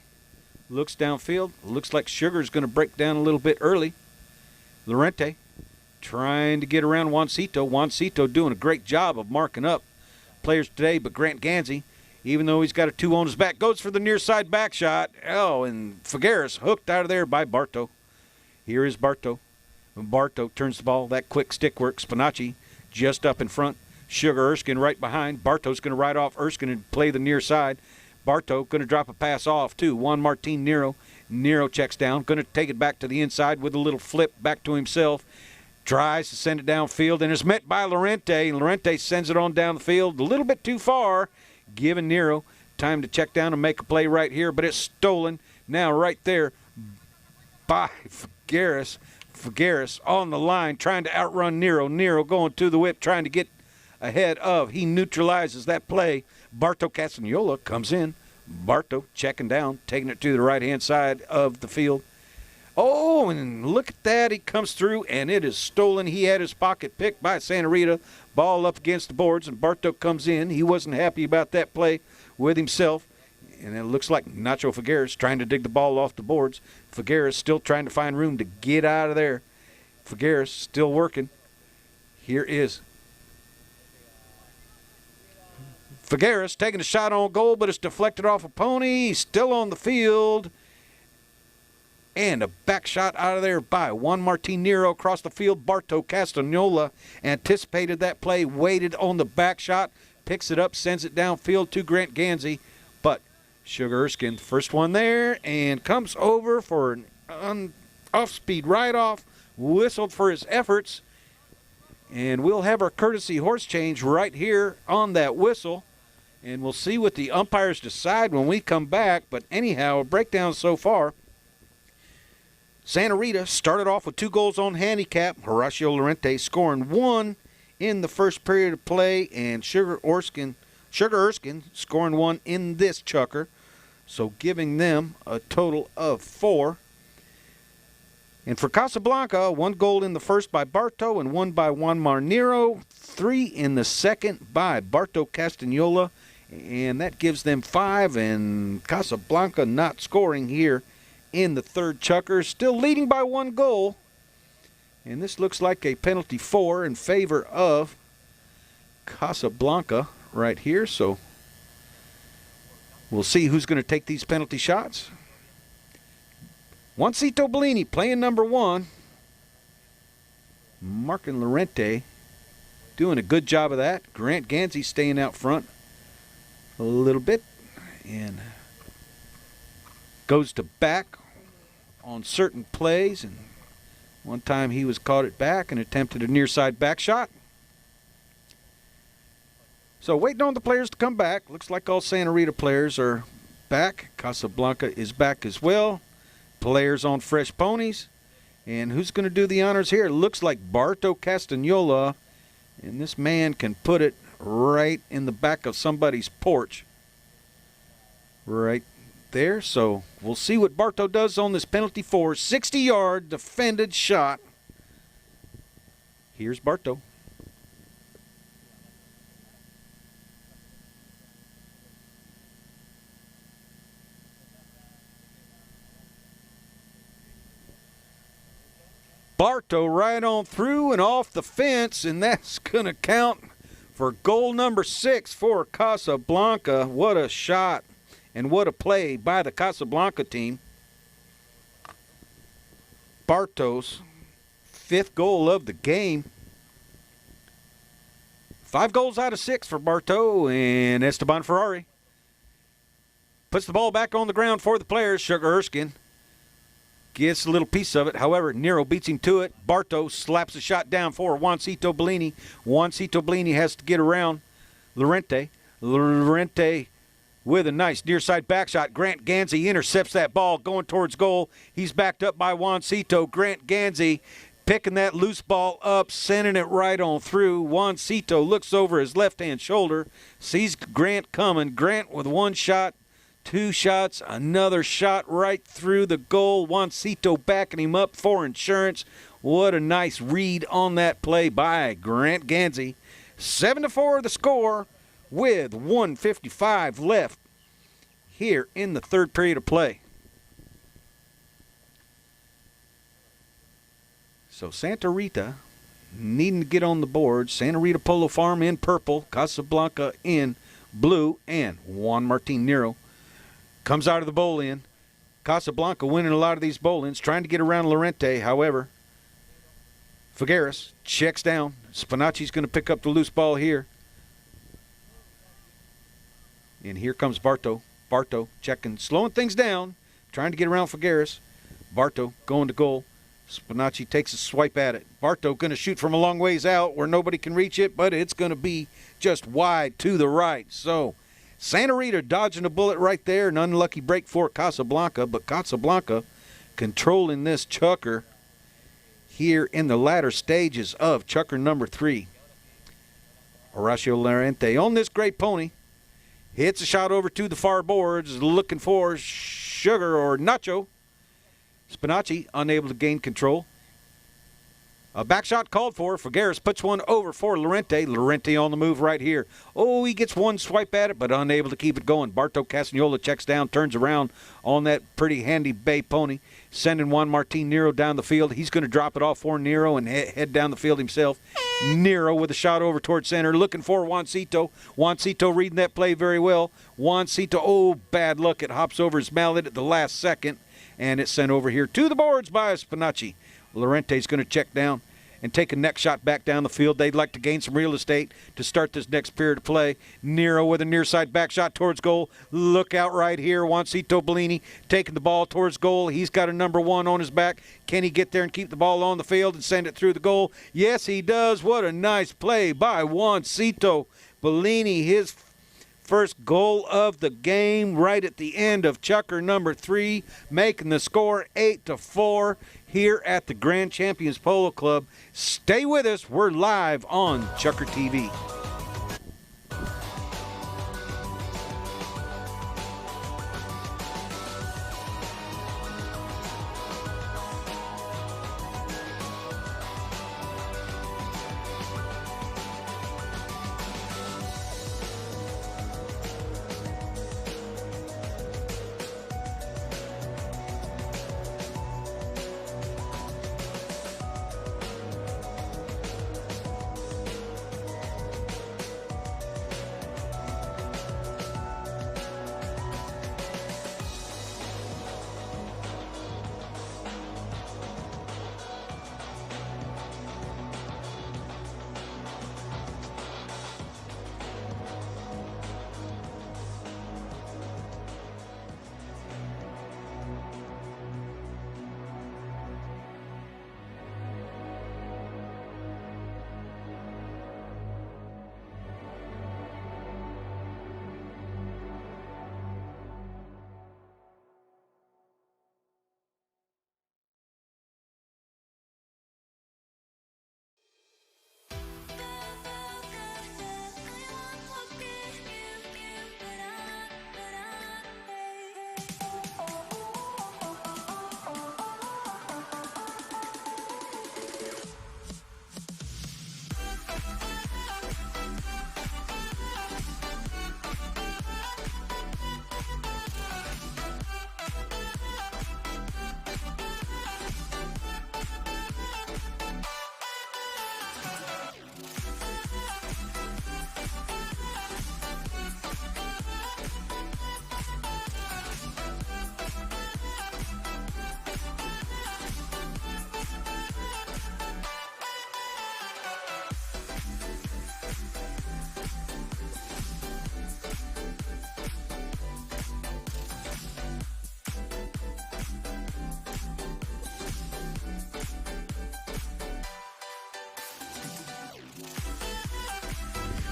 looks downfield. Looks like Sugar's going to break down a little bit early. Llorente trying to get around Juancito. Juancito doing a great job of marking up players today, but Grant Gansey, even though he's got a 2 on his back, goes for the near side back shot. Oh, and Figueres hooked out of there by Bartow. Here is Bartow. Bartow turns the ball. That quick stick work. Spinacci just up in front. Sugar Erskine right behind. Bartow's going to ride off Erskine and play the near side. Bartow going to drop a pass off to Juan Martin Nero. Nero checks down. Going to take it back to the inside with a little flip back to himself. Tries to send it downfield and is met by Lorente. Lorente sends it on down the field a little bit too far, giving Nero time to check down and make a play right here, but it's stolen now right there by Figueres. Figueres on the line trying to outrun Nero. Nero going to the whip trying to get ahead of. He neutralizes that play. Bartow Castagnola comes in. Bartow checking down, taking it to the right-hand side of the field. Oh, and look at that. He comes through, and it is stolen. He had his pocket picked by Santa Rita. Ball up against the boards, and Bartow comes in. He wasn't happy about that play with himself. And it looks like Nacho Figueres trying to dig the ball off the boards. Figueres still trying to find room to get out of there. Figueres still working. Here is Figueres taking a shot on goal, but it's deflected off a pony. He's still on the field. And a back shot out of there by Juan Martin Nero across the field. Bartow Castagnola anticipated that play, waited on the back shot, picks it up, sends it downfield to Grant Gansey. But Sugar Erskine, first one there, and comes over for an off-speed ride-off, whistled for his efforts. And we'll have our courtesy horse change right here on that whistle. And we'll see what the umpires decide when we come back. But anyhow, a breakdown so far. Santa Rita started off with 2 goals on handicap. Horacio Lorente scoring 1 in the first period of play, and Sugar Erskine scoring 1 in this chukker. So giving them a total of 4. And for Casablanca, 1 goal in the first by Bartow and 1 by Juan Marnero, 3 in the second by Bartow Castagnola, and that gives them 5, and Casablanca not scoring here in the third chukker, still leading by 1 goal. And this looks like a penalty 4 in favor of Casablanca right here. So we'll see who's going to take these penalty shots. Juancito Bellini playing number 1. Markin Lorente doing a good job of that. Grant Gansey staying out front a little bit and goes to back on certain plays, and one time he was caught it back and attempted a near side back shot. So waiting on the players to come back. Looks like all Santa Rita players are back. Casablanca is back as well. Players on fresh ponies. And who's going to do the honors here? Looks like Bartow Castagnola, and this man can put it right in the back of somebody's porch right there. So we'll see what Bartow does on this penalty 4. 60-yard defended shot. Here's Bartow. Bartow right on through and off the fence, and that's going to count for goal number 6 for Casablanca. What a shot and what a play by the Casablanca team. Bartow's 5th goal of the game. 5 goals out of 6 for Bartow, and Esteban Ferrari puts the ball back on the ground for the players. Sugar Erskine gets a little piece of it. However, Nero beats him to it. Bartow slaps a shot down for Juancito Bellini. Juancito Bellini has to get around Lorente. Lorente with a nice near side back shot. Grant Gansey intercepts that ball going towards goal. He's backed up by Juancito. Grant Gansey picking that loose ball up, sending it right on through. Juancito looks over his left-hand shoulder, sees Grant coming. Grant with 1 shot. 2 shots, another shot right through the goal. Juancito backing him up for insurance. What a nice read on that play by Grant Gansey. 7-4 the score with 1:55 left here in the third period of play. So Santa Rita needing to get on the board. Santa Rita Polo Farm in purple, Casablanca in blue, and Juan Martin Nero comes out of the bowl-in. Casablanca winning a lot of these bowl-ins, trying to get around Lorente. However, Figueres checks down. Spinacci's going to pick up the loose ball here. And here comes Barto. Barto checking, slowing things down, trying to get around Figueres. Barto going to goal. Spinacci takes a swipe at it. Barto going to shoot from a long ways out where nobody can reach it, but it's going to be just wide to the right. So Santa Rita dodging a bullet right there. An unlucky break for Casablanca, but Casablanca controlling this chukker here in the latter stages of chukker number 3. Horacio Lorente on this great pony. Hits a shot over to the far boards, looking for Sugar or Nacho. Spinacci unable to gain control. A back shot called for. Figueres puts one over for Lorente. Lorente on the move right here. Oh, he gets one swipe at it, but unable to keep it going. Barto Casagnola checks down, turns around on that pretty handy bay pony, sending Juan Martin Nero down the field. He's going to drop it off for Nero and head down the field himself. Nero with a shot over towards center, looking for Juancito. Juancito reading that play very well. Juancito, oh, bad luck. It hops over his mallet at the last second, and it's sent over here to the boards by Spinacci. Lorente's going to check down and take a next shot back down the field. They'd like to gain some real estate to start this next period of play. Nero with a near side back shot towards goal. Look out right here. Juancito Bellini taking the ball towards goal. He's got a number 1 on his back. Can he get there and keep the ball on the field and send it through the goal? Yes, he does. What a nice play by Juancito Bellini. His first goal of the game right at the end of chukker number 3, making the score 8-4 here at the Grand Champions Polo Club. Stay with us. We're live on Chukker TV.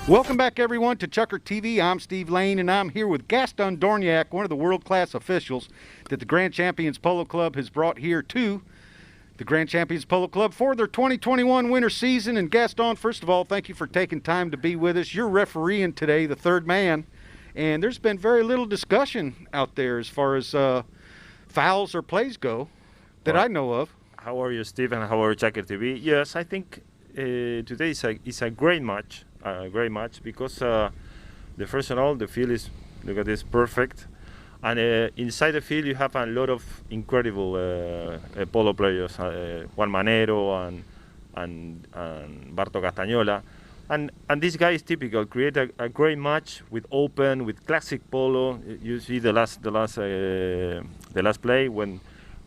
Welcome back, everyone, to Chukker TV. I'm Steve Lane, and I'm here with Gaston Dorniak, one of the world-class officials that the Grand Champions Polo Club has brought here to the Grand Champions Polo Club for their 2021 winter season. And Gaston, first of all, thank you for taking time to be with us. You're refereeing today, the third man, and there's been very little discussion out there as far as fouls or plays go that I know of. How are you, Steve, and how are you, Chukker TV? Yes, I think today is a great match. Because the first and all, the field is, look at this, perfect, and inside the field you have a lot of incredible polo players, Juan Manero and Barto Castagnola. And this guy is typical. Create a great match with open, with classic polo. You see the last play when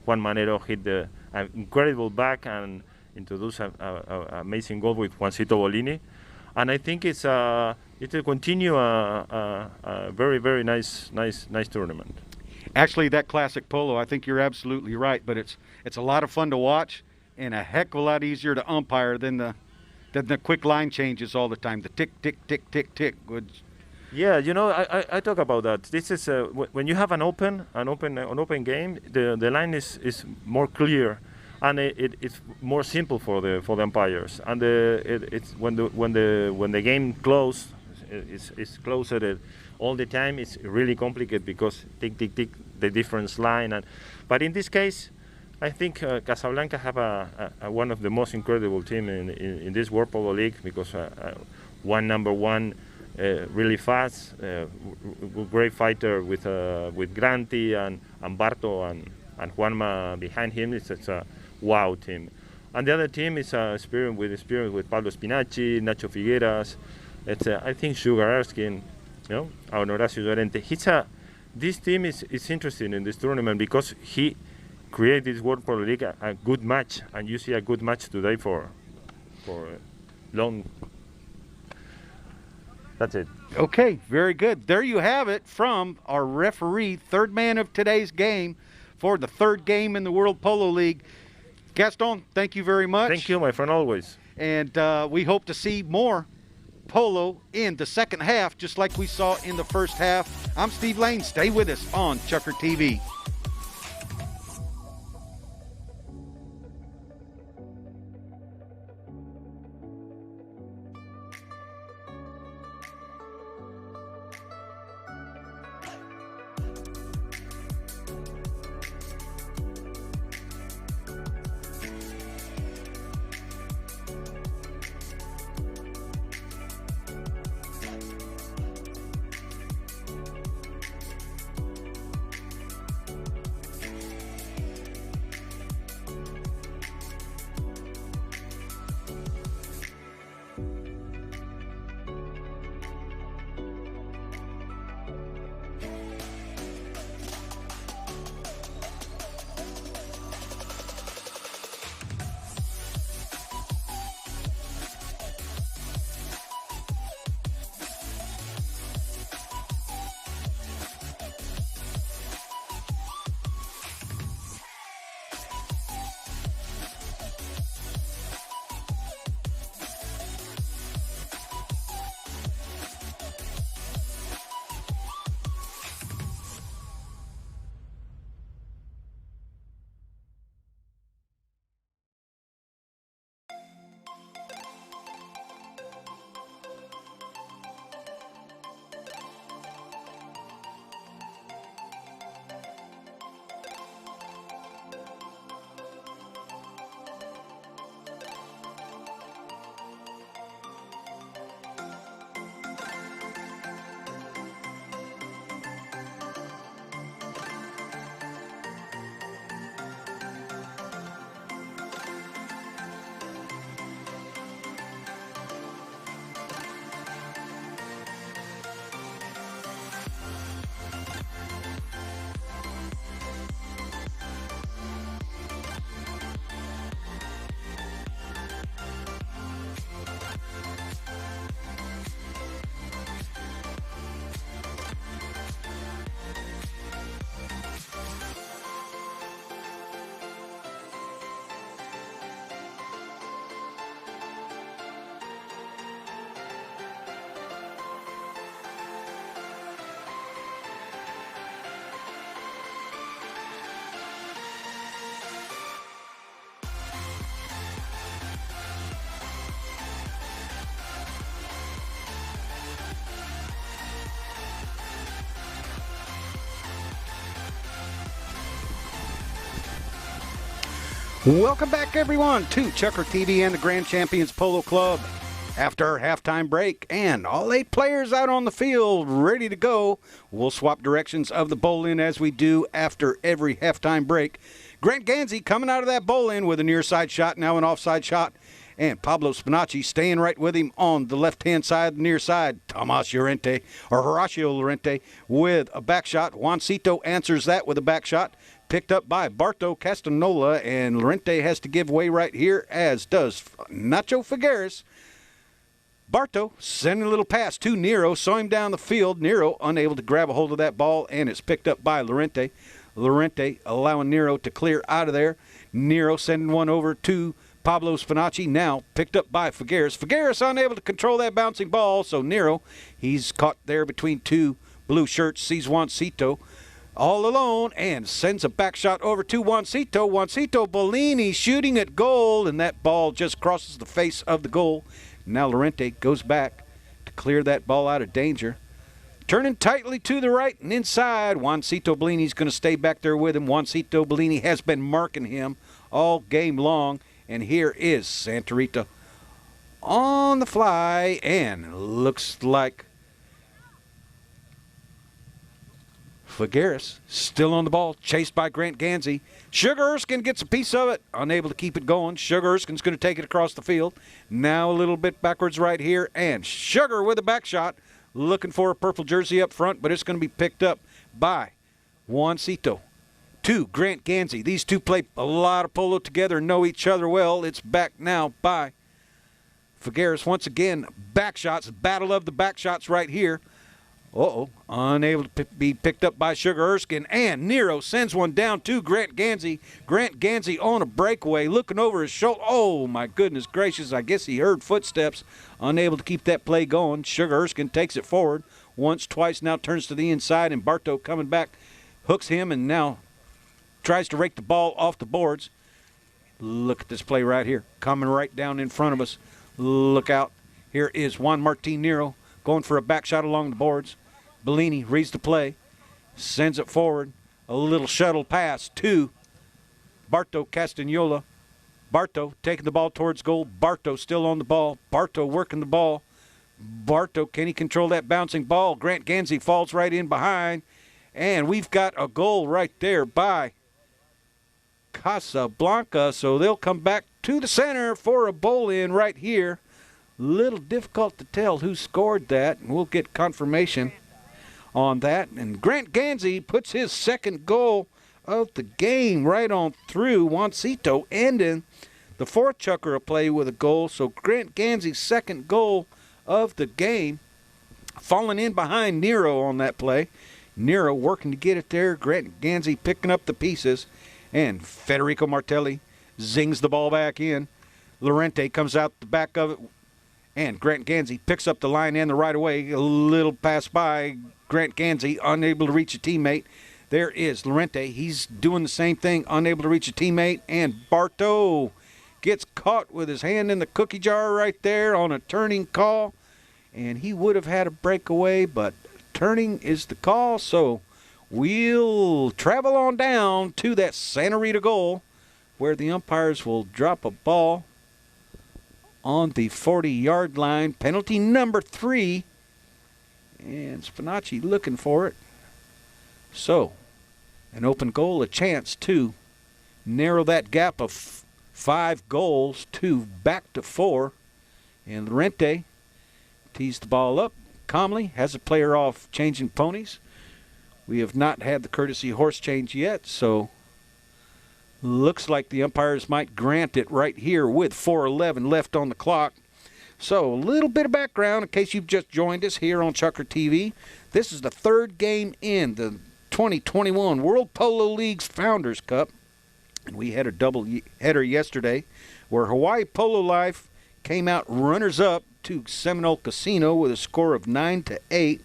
Juan Manero hit an incredible back and introduced an amazing goal with Juancito Bolini. And I think it will continue a very, very nice tournament. Actually, that classic polo, I think you're absolutely right, but it's a lot of fun to watch and a heck of a lot easier to umpire than the quick line changes all the time. The tick, tick, tick, tick, tick. Yeah, I talk about that. This is when you have an open game, the line is more clear, and it's more simple for the umpires. And it's when the game close, it's closer all the time. It's really complicated because tick, tick, tick, the difference line. But in this case, I think Casablanca have one of the most incredible team in this World Polo League, because number one, really fast, great fighter with Granti and Barto and Juanma behind him. It's a wow team. And the other team is experience with Pablo Spinacci, Nacho Figueras. It's I think Sugar Erskine, Horacio Llorente. This team is interesting in this tournament because he create this World Polo League a good match, and you see a good match today for long. That's it. Okay, very good. There you have it from our referee, third man of today's game for the third game in the World Polo League. Gaston, thank you very much. Thank you, my friend, always. And we hope to see more polo in the second half, just like we saw in the first half. I'm Steve Lane. Stay with us on Chucker TV. Welcome back, everyone, to Chucker TV and the Grand Champions Polo Club. After our halftime break and all 8 players out on the field ready to go, we'll swap directions of the bowl-in as we do after every halftime break. Grant Gansey coming out of that bowl-in with a near side shot, now an offside shot, And Pablo Spinacci staying right with him on the left-hand side, near side. Tomas Llorente, or Horacio Llorente, with a back shot. Juancito answers that with a back shot. Picked up by Barto Castanola, and Llorente has to give way right here, as does Nacho Figueres. Barto sending a little pass to Nero, saw him down the field. Nero unable to grab a hold of that ball, and it's picked up by Llorente. Llorente allowing Nero to clear out of there. Nero sending one over to Pablo Spinacci, now picked up by Figueres. Figueres unable to control that bouncing ball, so Nero, he's caught there between two blue shirts, sees Juancito all alone and sends a back shot over to Juancito. Juancito Bellini shooting at goal, and that ball just crosses the face of the goal. Now Llorente goes back to clear that ball out of danger. Turning tightly to the right and inside. Juancito Bellini's going to stay back there with him. Juancito Bellini has been marking him all game long. And here is Santa Rita on the fly, and looks like Figueres still on the ball, chased by Grant Gansey. Sugar Erskine gets a piece of it, unable to keep it going. Sugar Erskine's going to take it across the field. Now a little bit backwards right here, and Sugar with a back shot, looking for a purple jersey up front, but it's going to be picked up by Juancito to Grant Gansey. These two play a lot of polo together and know each other well. It's back now by Figueres once again. Back shots, battle of the back shots right here. Unable to be picked up by Sugar Erskine, and Nero sends one down to Grant Gansey. Grant Gansey on a breakaway, looking over his shoulder. Oh, my goodness gracious, I guess he heard footsteps. Unable to keep that play going. Sugar Erskine takes it forward once, twice, now turns to the inside, and Barto coming back, hooks him, and now tries to rake the ball off the boards. Look at this play right here, coming right down in front of us. Look out. Here is Juan Martin Nero going for a back shot along the boards. Bellini reads the play, sends it forward. A little shuttle pass to Barto Castagnola. Barto taking the ball towards goal. Barto still on the ball. Barto working the ball. Barto, can he control that bouncing ball? Grant Gansey falls right in behind. And we've got a goal right there by Casablanca. So they'll come back to the center for a bowl-in right here. Little difficult to tell who scored that, and we'll get confirmation on that. And Grant Gansey puts his second goal of the game right on through. Juancito ending the fourth chucker of play with a goal. So Grant Gansey's second goal of the game, falling in behind Nero on that play. Nero working to get it there. Grant Gansey picking up the pieces, and Federico Martelli zings the ball back in. Llorente comes out the back of it, and Grant Gansey picks up the line and the right away. A little pass by Grant Gansey, unable to reach a teammate. There is Llorente. He's doing the same thing, unable to reach a teammate. And Barto gets caught with his hand in the cookie jar right there on a turning call. And he would have had a breakaway, but turning is the call. So we'll travel on down to that Santa Rita goal, where the umpires will drop a ball on the 40-yard line. Penalty number 3. And Spinacci looking for it. So, an open goal, a chance to narrow that gap of 5 goals to back to 4. And Llorente tees the ball up calmly, has a player off changing ponies. We have not had the courtesy horse change yet, so looks like the umpires might grant it right here with 4:11 left on the clock. So a little bit of background in case you've just joined us here on Chucker TV. This is the third game in the 2021 World Polo League's Founders Cup. And we had a double header yesterday where Hawaii Polo Life came out runners-up to Seminole Casino with a score of 9-8.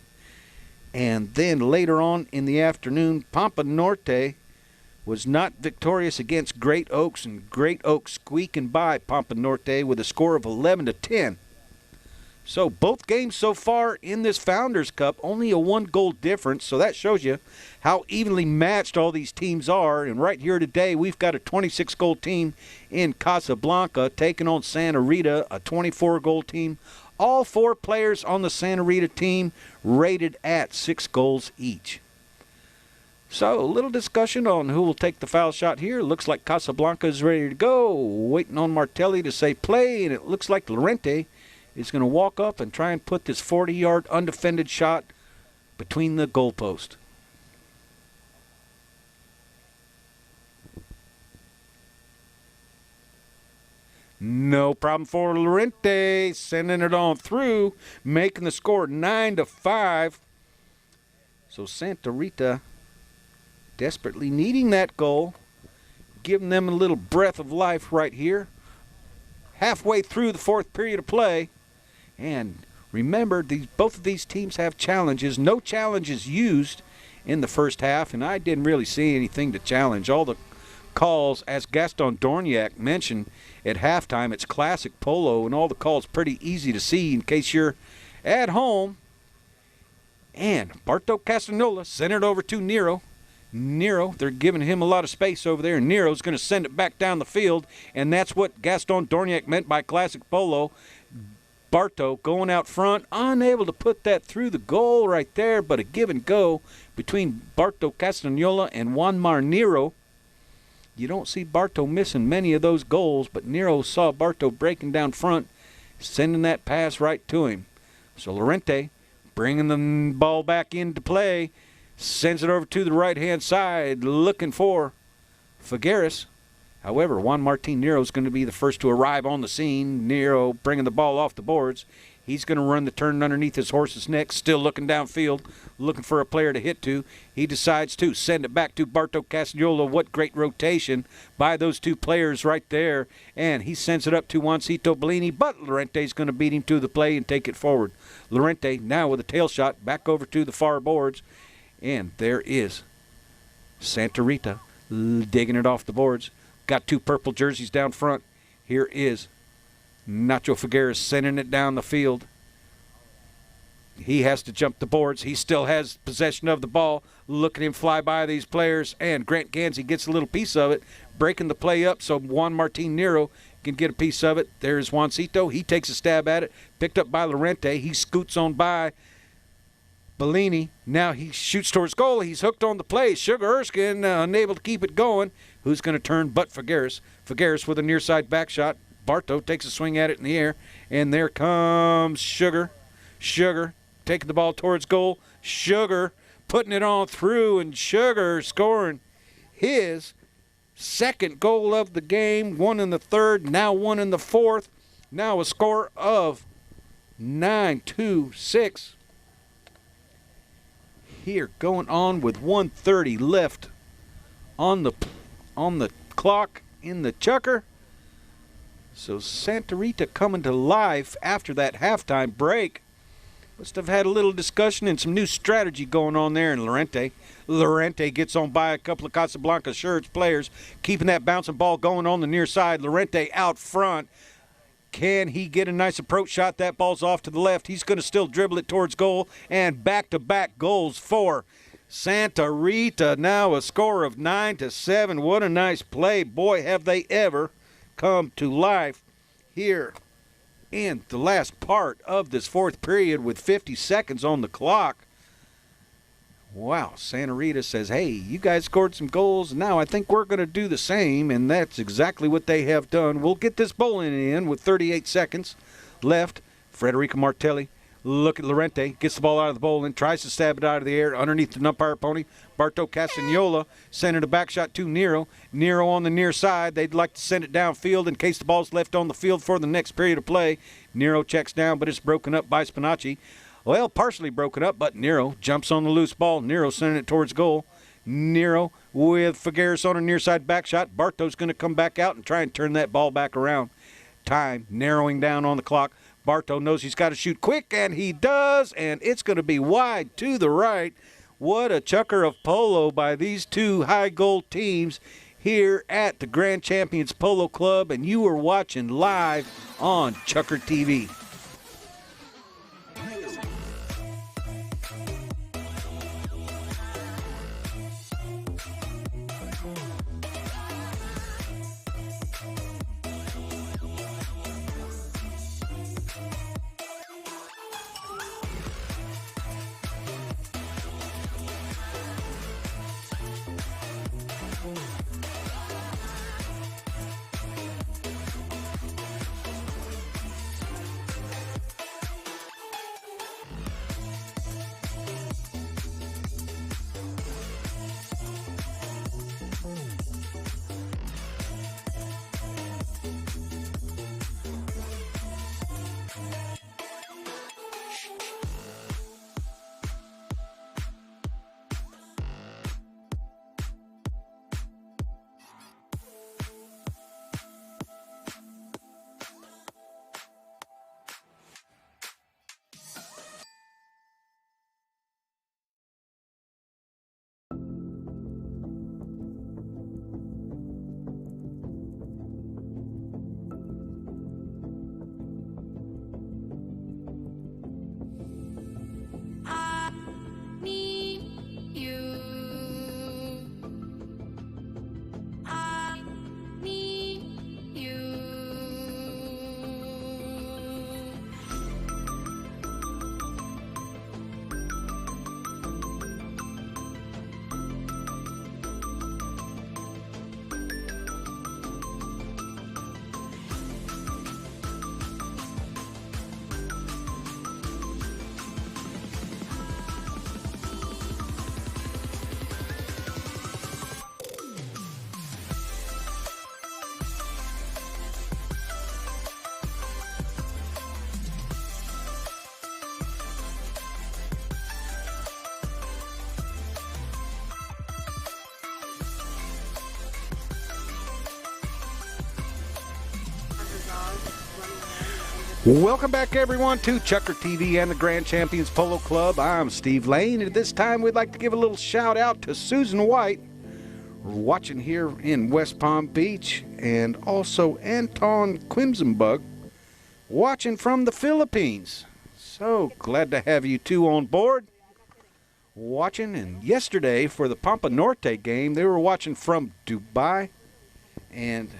And then later on in the afternoon, Pampa Norte was not victorious against Great Oaks, and Great Oaks squeaking by Pampa Norte with a score of 11-10. So both games so far in this Founders Cup, only a 1-goal difference, so that shows you how evenly matched all these teams are. And right here today, we've got a 26-goal team in Casablanca taking on Santa Rita, a 24-goal team. All 4 players on the Santa Rita team rated at 6 goals each. So, a little discussion on who will take the foul shot here. Looks like Casablanca is ready to go. Waiting on Martelli to say play, and it looks like Lorente is going to walk up and try and put this 40-yard undefended shot between the goalpost. No problem for Lorente, sending it on through, making the score 9-5. So Santa Rita desperately needing that goal, giving them a little breath of life right here. Halfway through the fourth period of play. And remember, both of these teams have challenges. No challenges used in the first half, and I didn't really see anything to challenge. All the calls, as Gaston Dorniak mentioned at halftime, it's classic polo, and all the calls pretty easy to see in case you're at home. And Barto Castagnola sent it over to Nero. Nero, they're giving him a lot of space over there, and Nero's going to send it back down the field, and that's what Gaston Dorniak meant by classic polo. Barto going out front, unable to put that through the goal right there, but a give and go between Barto Castagnola and Juanmar Nero. You don't see Barto missing many of those goals, but Nero saw Barto breaking down front, sending that pass right to him. So Lorente bringing the ball back into play, sends it over to the right-hand side, looking for Figueres. However, Juan Martin Nero is going to be the first to arrive on the scene. Nero bringing the ball off the boards. He's going to run the turn underneath his horse's neck, still looking downfield, looking for a player to hit to. He decides to send it back to Barto Castagnola. What great rotation by those two players right there. And he sends it up to Juancito Bellini, but Lorente's going to beat him to the play and take it forward. Lorente now with a tail shot back over to the far boards. And there is Santa Rita digging it off the boards. Got two purple jerseys down front. Here is Nacho Figueres sending it down the field. He has to jump the boards. He still has possession of the ball. Look at him fly by these players. And Grant Gansey gets a little piece of it, breaking the play up so Juan Martin Nero can get a piece of it. There's Juancito. He takes a stab at it. Picked up by Lorente. He scoots on by Bellini. Now he shoots towards goal. He's hooked on the play. Sugar Erskine unable to keep it going. Who's going to turn but Figueres? Figueres with a near side back shot. Barto takes a swing at it in the air. And there comes Sugar. Sugar taking the ball towards goal. Sugar putting it on through, and Sugar scoring his second goal of the game. One in the third, now one in the fourth. Now a score of 9-6. Here going on with 1:30 left on the clock in the chucker. So Santa Rita coming to life after that halftime break. Must have had a little discussion and some new strategy going on there in Lorente. Lorente gets on by a couple of Casablanca shirts players, keeping that bouncing ball going on the near side. Lorente out front. Can he get a nice approach shot? That ball's off to the left. He's going to still dribble it towards goal, and back-to-back goals for Santa Rita. Now a score of 9-7. What a nice play. Boy, have they ever come to life here in the last part of this fourth period with 50 seconds on the clock. Wow, Santa Rita says, hey, you guys scored some goals. Now I think we're going to do the same, and that's exactly what they have done. We'll get this bowling in with 38 seconds left. Federico Martelli, look at Lorente, gets the ball out of the bowling, tries to stab it out of the air underneath the umpire pony. Barto Castagnola sending a back shot to Nero. Nero on the near side. They'd like to send it downfield in case the ball's left on the field for the next period of play. Nero checks down, but it's broken up by Spinacci. Well, partially broken up, but Nero jumps on the loose ball. Nero sending it towards goal. Nero with Figueres on a near side back shot. Barto's going to come back out and try and turn that ball back around. Time narrowing down on the clock. Barto knows he's got to shoot quick, and he does, and it's going to be wide to the right. What a chucker of polo by these two high goal teams here at the Grand Champions Polo Club, and you are watching live on Chucker TV. Welcome back, everyone, to Chucker TV and the Grand Champions Polo Club. I'm Steve Lane, and at this time, we'd like to give a little shout-out to Susan White, watching here in West Palm Beach, and also Anton Quimsenbug, watching from the Philippines. So glad to have you two on board, watching. And yesterday, for the Pampa Norte game, they were watching from Dubai, and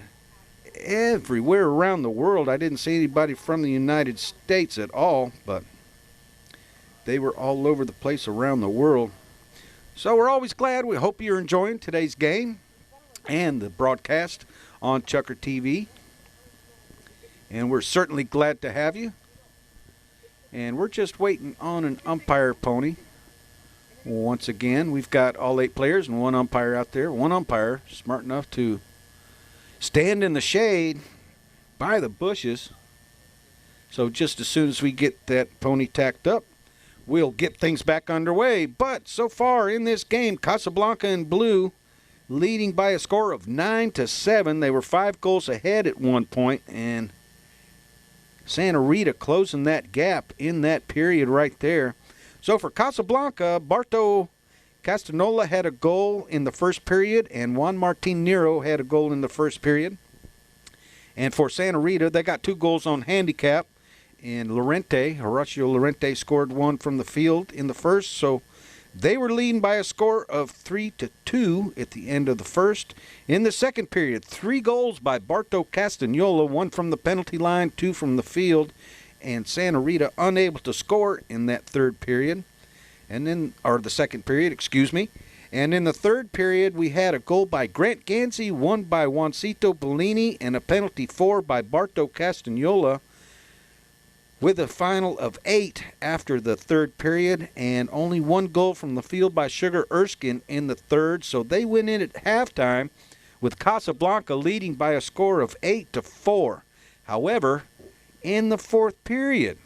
everywhere around the world. I didn't see anybody from the United States at all, but they were all over the place around the world. So we're always glad. We hope you're enjoying today's game and the broadcast on Chucker TV. And we're certainly glad to have you. And we're just waiting on an umpire, Pony. Once again, we've got all 8 players and one umpire out there. One umpire smart enough to stand in the shade by the bushes. So just as soon as we get that pony tacked up, we'll get things back underway. But so far in this game, Casablanca in blue leading by a score of 9-7. They were 5 goals ahead at one point, and Santa Rita closing that gap in that period right there. So for Casablanca, Barto Castanola had a goal in the first period, and Juan Martin Nero had a goal in the first period. And for Santa Rita, they got 2 goals on handicap. And Horacio Lorente scored 1 from the field in the first. So they were leading by a score of 3-2 at the end of the first. In the second period, 3 goals by Barto Castanola, 1 from the penalty line, 2 from the field. And Santa Rita unable to score in that third period. The second period, excuse me. And in the third period, we had a goal by Grant Ganzi, 1 by Juancito Bellini, and a penalty 4 by Barto Castanola, with a final of 8 after the third period, and only 1 goal from the field by Sugar Erskine in the third. So they went in at halftime with Casablanca leading by a score of 8-4. However, in the fourth period,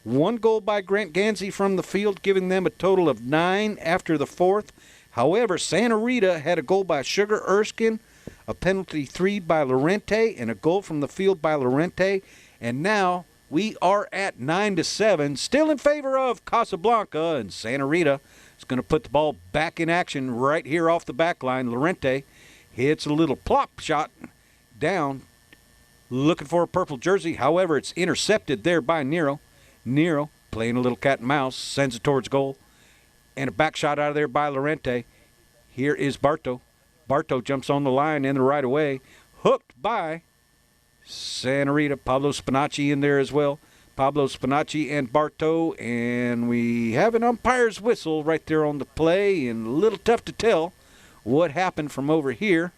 1 goal by Grant Ganzi from the field, giving them a total of 9 after the fourth. However, Santa Rita had a goal by Sugar Erskine, a penalty 3 by Lorente, and a goal from the field by Lorente. And now we are at 9-7, still in favor of Casablanca, and Santa Rita is going to put the ball back in action right here off the back line. Lorente hits a little plop shot down, looking for a purple jersey. However, it's intercepted there by Nero. Nero, playing a little cat and mouse, sends it towards goal. And a back shot out of there by Lorente. Here is Barto. Barto jumps on the line in the right away. Hooked by Santa Rita. Pablo Spinacci in there as well. Pablo Spinacci and Barto. And we have an umpire's whistle right there on the play. And a little tough to tell what happened from over here.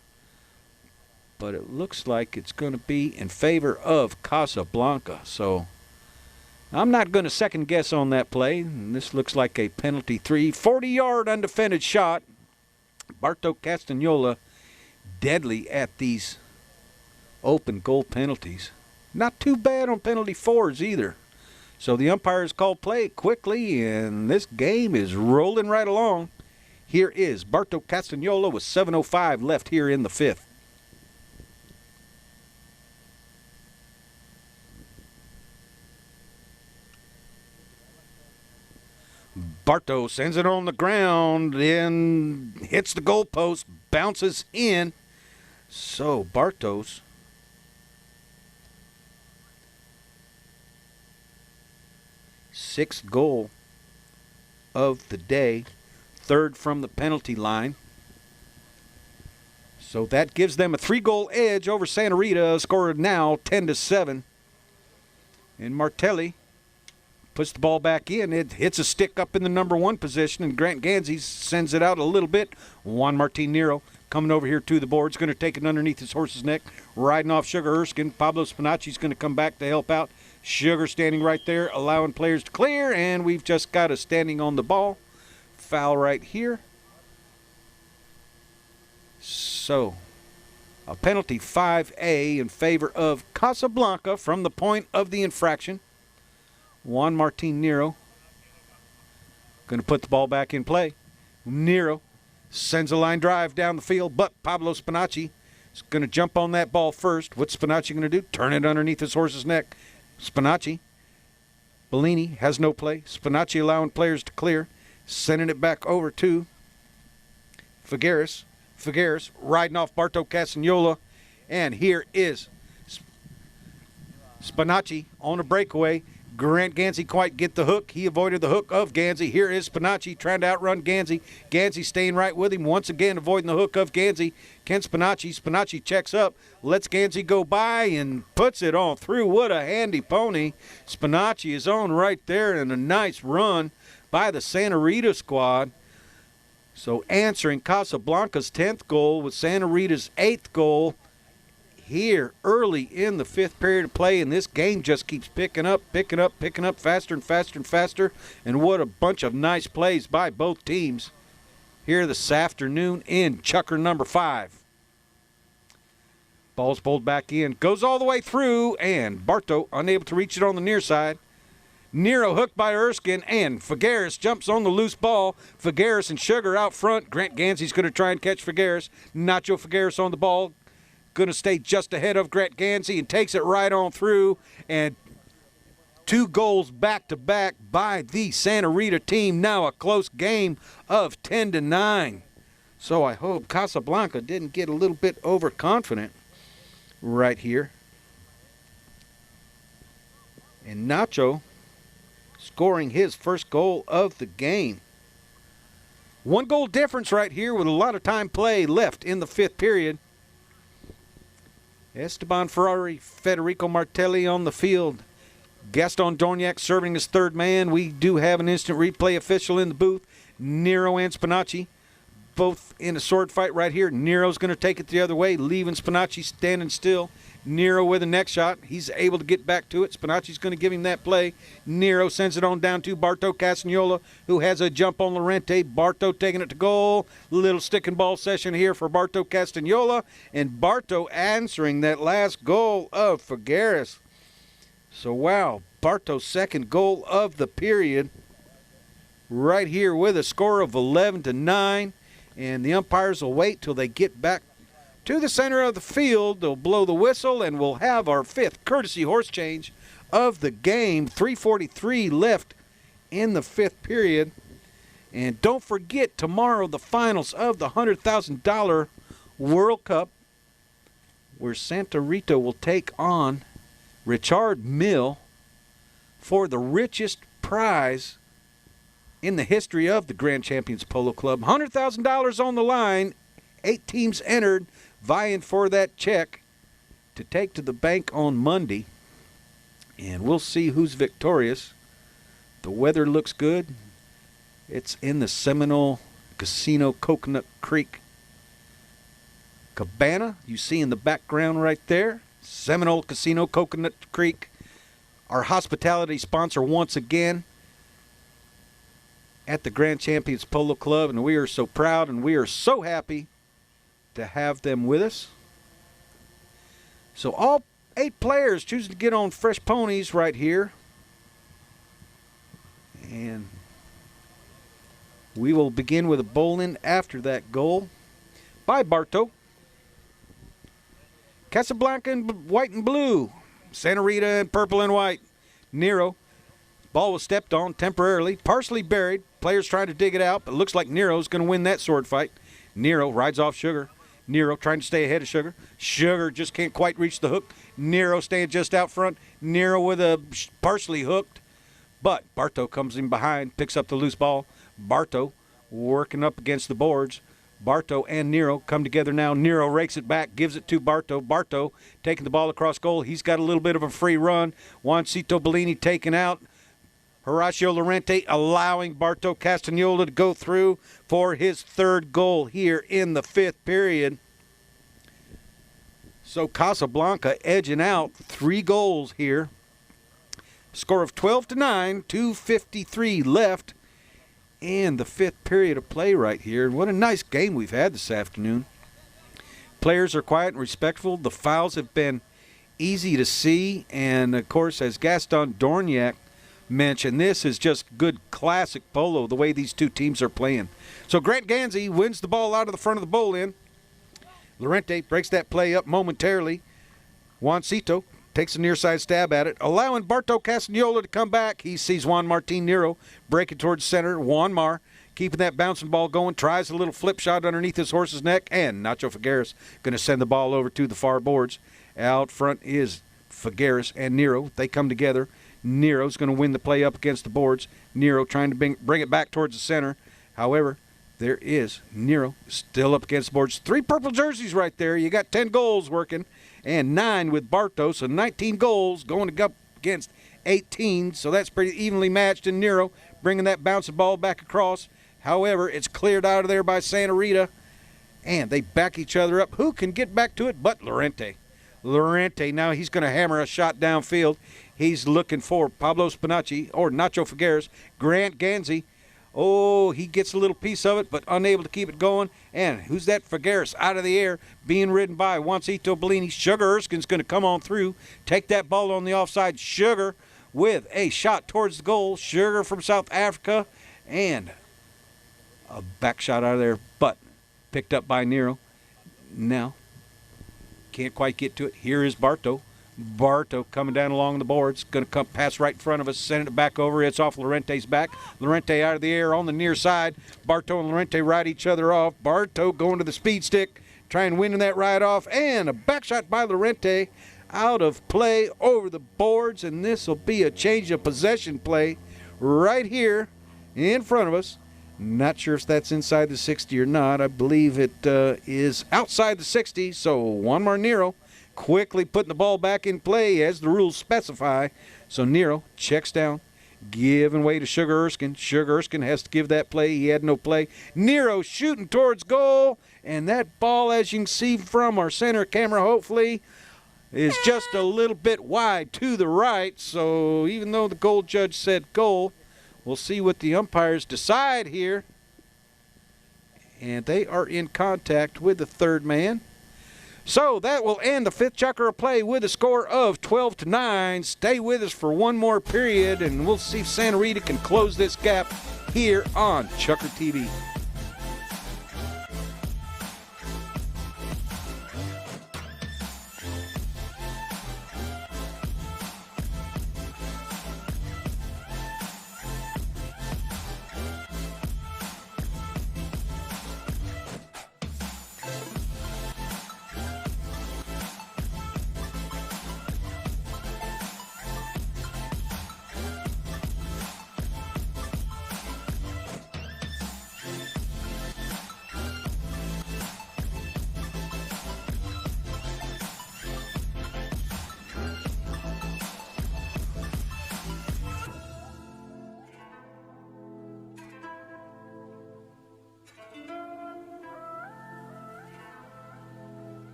But it looks like it's going to be in favor of Casablanca. So I'm not going to second guess on that play. And this looks like a penalty 3. 40-yard undefended shot. Barto Castanola deadly at these open goal penalties. Not too bad on penalty 4s either. So the umpires call play quickly, and this game is rolling right along. Here is Barto Castanola with 7:05 left here in the fifth. Barto sends it on the ground and hits the goalpost, bounces in. So Barto's sixth goal of the day, 3rd from the penalty line. So that gives them a 3-goal edge over Santa Rita, scored now 10-7. And Martelli puts the ball back in. It hits a stick up in the number 1 position, and Grant Ganzi sends it out a little bit. Juan Martin Nero coming over here to the board. He's going to take it underneath his horse's neck, riding off Sugar Erskine. Pablo Spinacci's going to come back to help out. Sugar standing right there, allowing players to clear, and we've just got a standing on the ball foul right here. So a penalty 5A in favor of Casablanca from the point of the infraction. Juan Martin Nero going to put the ball back in play. Nero sends a line drive down the field, but Pablo Spinacci is going to jump on that ball first. What's Spinacci going to do? Turn it underneath his horse's neck. Spinacci. Bellini has no play. Spinacci allowing players to clear. Sending it back over to Figueres. Figueres riding off Barto Castagnola. And here is Spinacci on a breakaway. Grant Gansey quite get the hook. He avoided the hook of Gansey. Here is Spinacci trying to outrun Gansey. Gansey staying right with him. Once again avoiding the hook of Gansey. Ken Spinacci. Spinacci checks up. Lets Gansey go by and puts it on through. What a handy pony. Spinacci is on right there and a nice run by the Santa Rita squad. So answering Casablanca's 10th goal with Santa Rita's 8th goal here early in the 5th period of play, and this game just keeps picking up faster and faster and faster. And what a bunch of nice plays by both teams here this afternoon in Chucker number 5. Ball's bowled back in, goes all the way through, and Barto unable to reach it on the near side. Nero hooked by Erskine, and Figueres jumps on the loose ball. Figueres and Sugar out front. Grant Gansey's going to try and catch Figueres. Nacho Figueres on the ball. Going to stay just ahead of Grant Gansey and takes it right on through. And 2 goals back-to-back by the Santa Rita team. Now a close game of 10-9. So I hope Casablanca didn't get a little bit overconfident right here. And Nacho scoring his first goal of the game. 1 goal difference right here with a lot of time play left in the 5th period. Esteban Ferrari, Federico Martelli on the field. Gaston Dorniak serving as 3rd man. We do have an instant replay official in the booth. Nero and Spinacci both in a sword fight right here. Nero's going to take it the other way, leaving Spinacci standing still. Nero with a next shot. He's able to get back to it. Spinacci's going to give him that play. Nero sends it on down to Barto Castagnola, who has a jump on Lorente. Barto taking it to goal. Little stick and ball session here for Barto Castagnola. And Barto answering that last goal of Figueres. So, wow, Barto's 2nd goal of the period. Right here with a score of 11-9. And the umpires will wait till they get back to the center of the field. They'll blow the whistle, and we'll have our 5th courtesy horse change of the game. 3:43 left in the 5th period. And don't forget, tomorrow the finals of the $100,000 World Cup, where Santa Rita will take on Richard Mill for the richest prize in the history of the Grand Champions Polo Club. $100,000 on the line. 8 teams entered, vying for that check to take to the bank on Monday. And we'll see who's victorious. The weather looks good. It's in the Seminole Casino Coconut Creek Cabana. You see in the background right there. Seminole Casino Coconut Creek. Our hospitality sponsor once again at the Grand Champions Polo Club. And we are so proud and we are so happy to have them with us. So all 8 players choosing to get on fresh ponies right here. And we will begin with a bowl-in after that goal by Barto. Casablanca in white and blue. Santa Rita in purple and white. Nero. Ball was stepped on temporarily, partially buried. Players trying to dig it out, but it looks like Nero's going to win that sword fight. Nero rides off Sugar. Nero trying to stay ahead of Sugar. Sugar just can't quite reach the hook. Nero staying just out front. Nero with a partially hooked. But Barto comes in behind, picks up the loose ball. Barto working up against the boards. Barto and Nero come together now. Nero rakes it back, gives it to Barto. Barto taking the ball across goal. He's got a little bit of a free run. Juancito Bellini taken out. Horacio Lorente allowing Barto Castagnola to go through for his 3rd goal here in the 5th period. So Casablanca edging out 3 goals here. Score of 12-9, 2:53 left in the 5th period of play right here. And what a nice game we've had this afternoon. Players are quiet and respectful. The fouls have been easy to see. And, of course, as Gaston Dorniak mentioned, this is just good classic polo, the way these 2 teams are playing. So Grant Gansey wins the ball out of the front of the bowl-in. Lorente breaks that play up momentarily. Juancito takes a near side stab at it, allowing Barto Castagnola to come back. He sees Juan Martin Nero breaking towards center. Juan Mar keeping that bouncing ball going, tries a little flip shot underneath his horse's neck, and Nacho Figueres going to send the ball over to the far boards. Out front is Figueres and Nero. They come together. Nero's going to win the play up against the boards. Nero trying to bring it back towards the center. However, there is Nero still up against the boards. 3 purple jerseys right there. You got 10 goals working and 9 with Barto, so 19 goals going up against 18. So that's pretty evenly matched, and Nero bringing that bouncing ball back across. However, it's cleared out of there by Santa Rita, and they back each other up. Who can get back to it but Lorente? Lorente, now he's going to hammer a shot downfield. He's looking for Pablo Spinacci or Nacho Figueres. Grant Ganzi, oh, he gets a little piece of it, but unable to keep it going. And who's that? Figueres out of the air, being ridden by Juancito Bellini. Sugar Erskine's going to come on through, take that ball on the offside. Sugar with a shot towards the goal. Sugar from South Africa, and a back shot out of there, but picked up by Nero. Now, can't quite get to it. Here is Barto. Barto coming down along the boards. Going to come pass right in front of us. Send it back over. It's off Lorente's back. Lorente out of the air on the near side. Barto and Lorente ride each other off. Barto going to the speed stick, trying winning that ride off. And a back shot by Lorente out of play over the boards. And this will be a change of possession play right here in front of us. Not sure if that's inside the 60 or not. I believe it is outside the 60. So Juan Mar Nero quickly putting the ball back in play as the rules specify. So Nero checks down, giving way to Sugar Erskine. Sugar Erskine has to give that play. He had no play. Nero shooting towards goal, and that ball, as you can see from our center camera, hopefully, is just a little bit wide to the right. So even though the goal judge said goal, we'll see what the umpires decide here. And they are in contact with the third man. So that will end the 5th Chucker of play with a score of 12-9. Stay with us for one more period, and we'll see if Santa Rita can close this gap here on Chucker TV.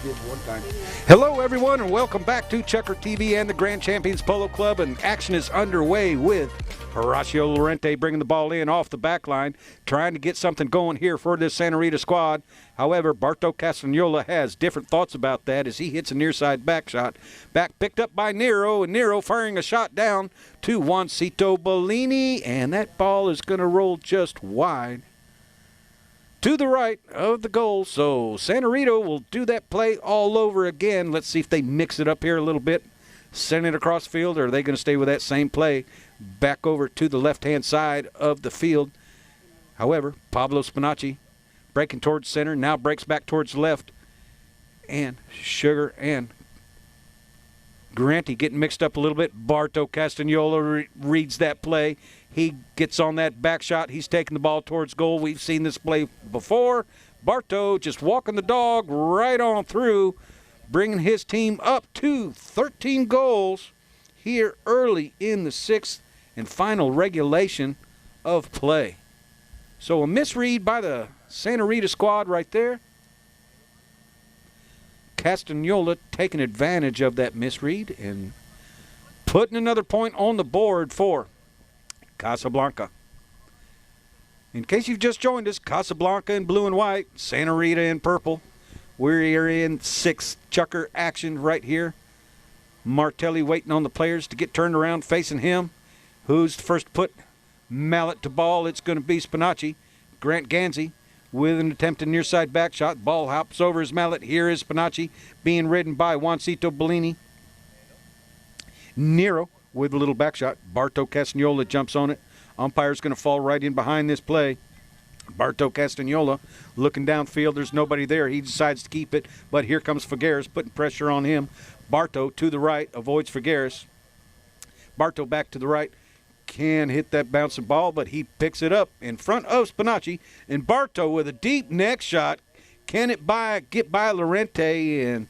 did one time. Hello, everyone, and welcome back to Checker TV and the Grand Champions Polo Club. And action is underway with Horacio Lorente bringing the ball in off the back line, trying to get something going here for this Santa Rita squad. However, Barto Castagnola has different thoughts about that as he hits a near side back shot. Back picked up by Nero, and Nero firing a shot down to Juancito Bellini, and that ball is going to roll just wide to the right of the goal. So Santa Rita will do that play all over again. Let's see if they mix it up here a little bit. Send it across the field, or are they going to stay with that same play back over to the left-hand side of the field? However, Pablo Spinacci breaking towards center, now breaks back towards left. And Sugar and Garanti getting mixed up a little bit. Barto Castagnola reads that play. He gets on that back shot. He's taking the ball towards goal. We've seen this play before. Barto just walking the dog right on through, bringing his team up to 13 goals here early in the sixth and final regulation of play. So a misread by the Santa Rita squad right there. Castagnola taking advantage of that misread and putting another point on the board for Casablanca. In case you've just joined us, Casablanca in blue and white, Santa Rita in purple. We're in sixth chucker action right here. Martelli waiting on the players to get turned around facing him. Who's the first to put mallet to ball? It's going to be Spinacci. Grant Ganzi with an attempted near side back shot. Ball hops over his mallet. Here is Spinacci being ridden by Juancito Bellini. Nero with a little back shot. Barto Castagnola jumps on it. Umpire's going to fall right in behind this play. Barto Castagnola looking downfield. There's nobody there. He decides to keep it, but here comes Figueres putting pressure on him. Barto to the right, avoids Figueres. Barto back to the right. Can hit that bouncing ball, but he picks it up in front of Spinacci. And Barto with a deep neck shot. Can it get by Lorente? And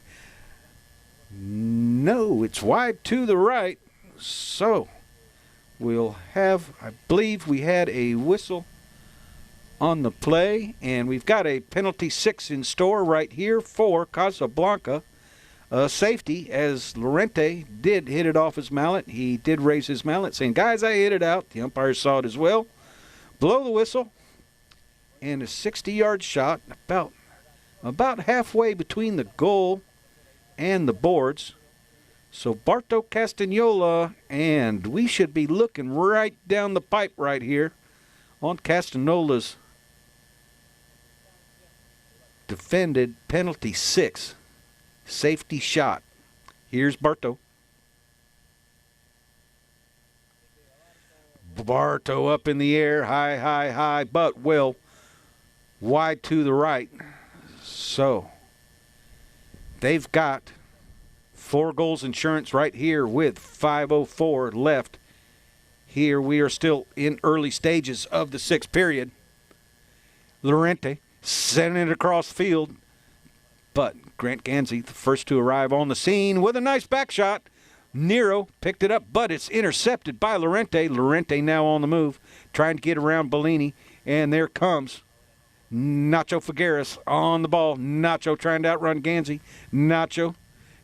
no, it's wide to the right. So we'll have, I believe we had a whistle on the play, and we've got a penalty 6 in store right here for Casablanca. Safety, as Lorente did hit it off his mallet. He did raise his mallet saying, guys, I hit it out. The umpire saw it as well. Blow the whistle, and a 60-yard shot about halfway between the goal and the boards. So Barto Castagnola, and we should be looking right down the pipe right here on Castagnola's defended penalty 6. Safety shot. Here's Barto. Barto up in the air, high, but well wide to the right. So they've got 4 goals insurance right here with 5:04 left. Here we are still in early stages of the 6th period. Lorente sending it across the field. But Grant Ganzi, the first to arrive on the scene with a nice back shot. Nero picked it up, but it's intercepted by Lorente. Lorente now on the move, trying to get around Bellini. And there comes Nacho Figueres on the ball. Nacho trying to outrun Ganzi. Nacho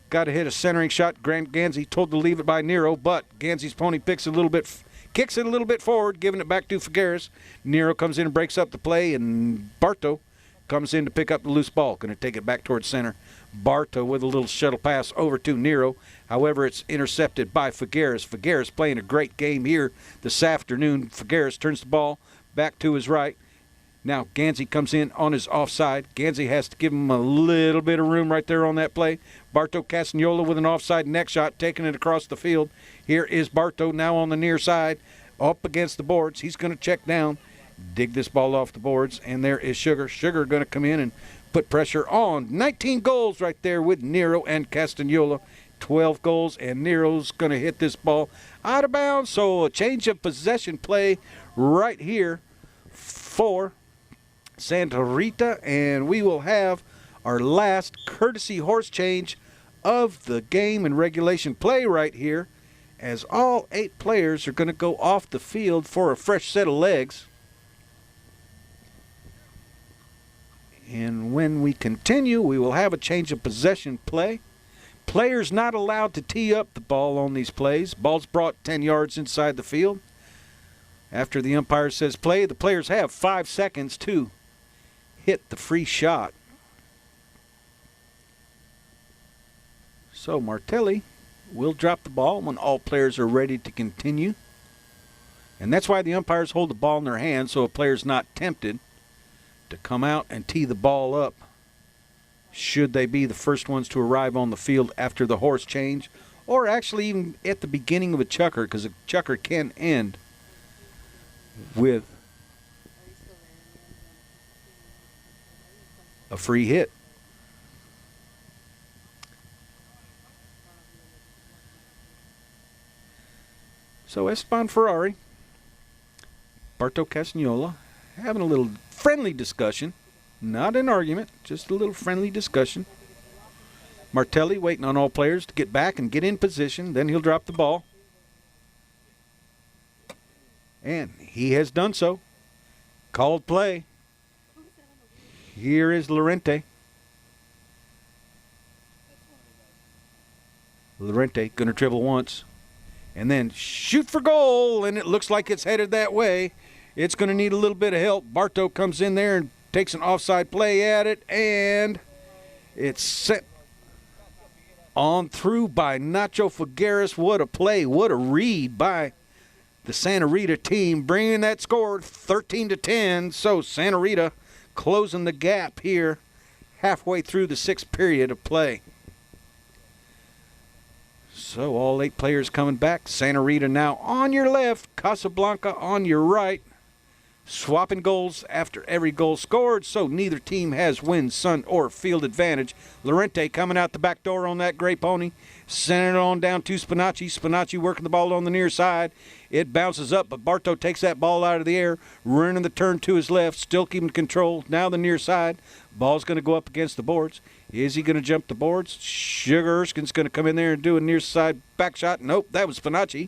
got to hit a centering shot. Grant Ganzi told to leave it by Nero, but Ganzi's pony kicks it a little bit forward, giving it back to Figueres. Nero comes in and breaks up the play, and Barto comes in to pick up the loose ball. Going to take it back towards center. Barto with a little shuttle pass over to Nero. However, it's intercepted by Figueres. Figueres playing a great game here this afternoon. Figueres turns the ball back to his right. Now Ganzi comes in on his offside. Ganzi has to give him a little bit of room right there on that play. Barto Castagnola with an offside neck shot, taking it across the field. Here is Barto now on the near side, up against the boards. He's going to check down, dig this ball off the boards, and there is Sugar. Sugar going to come in and put pressure on. 19 goals right there with Nero and Castagnola. 12 goals, and Nero's going to hit this ball out of bounds. So a change of possession play right here for Santa Rita, and we will have our last courtesy horse change of the game and regulation play right here, as all 8 players are going to go off the field for a fresh set of legs. And when we continue, we will have a change of possession play. Players not allowed to tee up the ball on these plays. Ball's brought 10 yards inside the field. After the umpire says play, the players have 5 seconds to hit the free shot. So Martelli will drop the ball when all players are ready to continue. And that's why the umpires hold the ball in their hands, so a player's not tempted to come out and tee the ball up should they be the first ones to arrive on the field after the horse change, or actually even at the beginning of a chukker, because a chukker can end with a free hit. So Esteban Ferrari, Barto Castagnola having a little friendly discussion. Not an argument, just a little friendly discussion. Martelli waiting on all players to get back and get in position. Then he'll drop the ball. And he has done so. Called play. Here is Lorente. Lorente going to dribble once. And then shoot for goal. And it looks like it's headed that way. It's going to need a little bit of help. Barto comes in there and takes an offside play at it, and it's sent on through by Nacho Figueres. What a play, what a read by the Santa Rita team, bringing that score 13-10. So Santa Rita closing the gap here halfway through the 6th period of play. So all 8 players coming back. Santa Rita now on your left, Casablanca on your right. Swapping goals after every goal scored, so neither team has wind, sun, or field advantage. Lorente coming out the back door on that gray pony. Sending it on down to Spinacci. Spinacci working the ball on the near side. It bounces up, but Barto takes that ball out of the air, running the turn to his left, still keeping control. Now the near side. Ball's going to go up against the boards. Is he going to jump the boards? Sugar Erskine's going to come in there and do a near side back shot. Nope, that was Spinacci.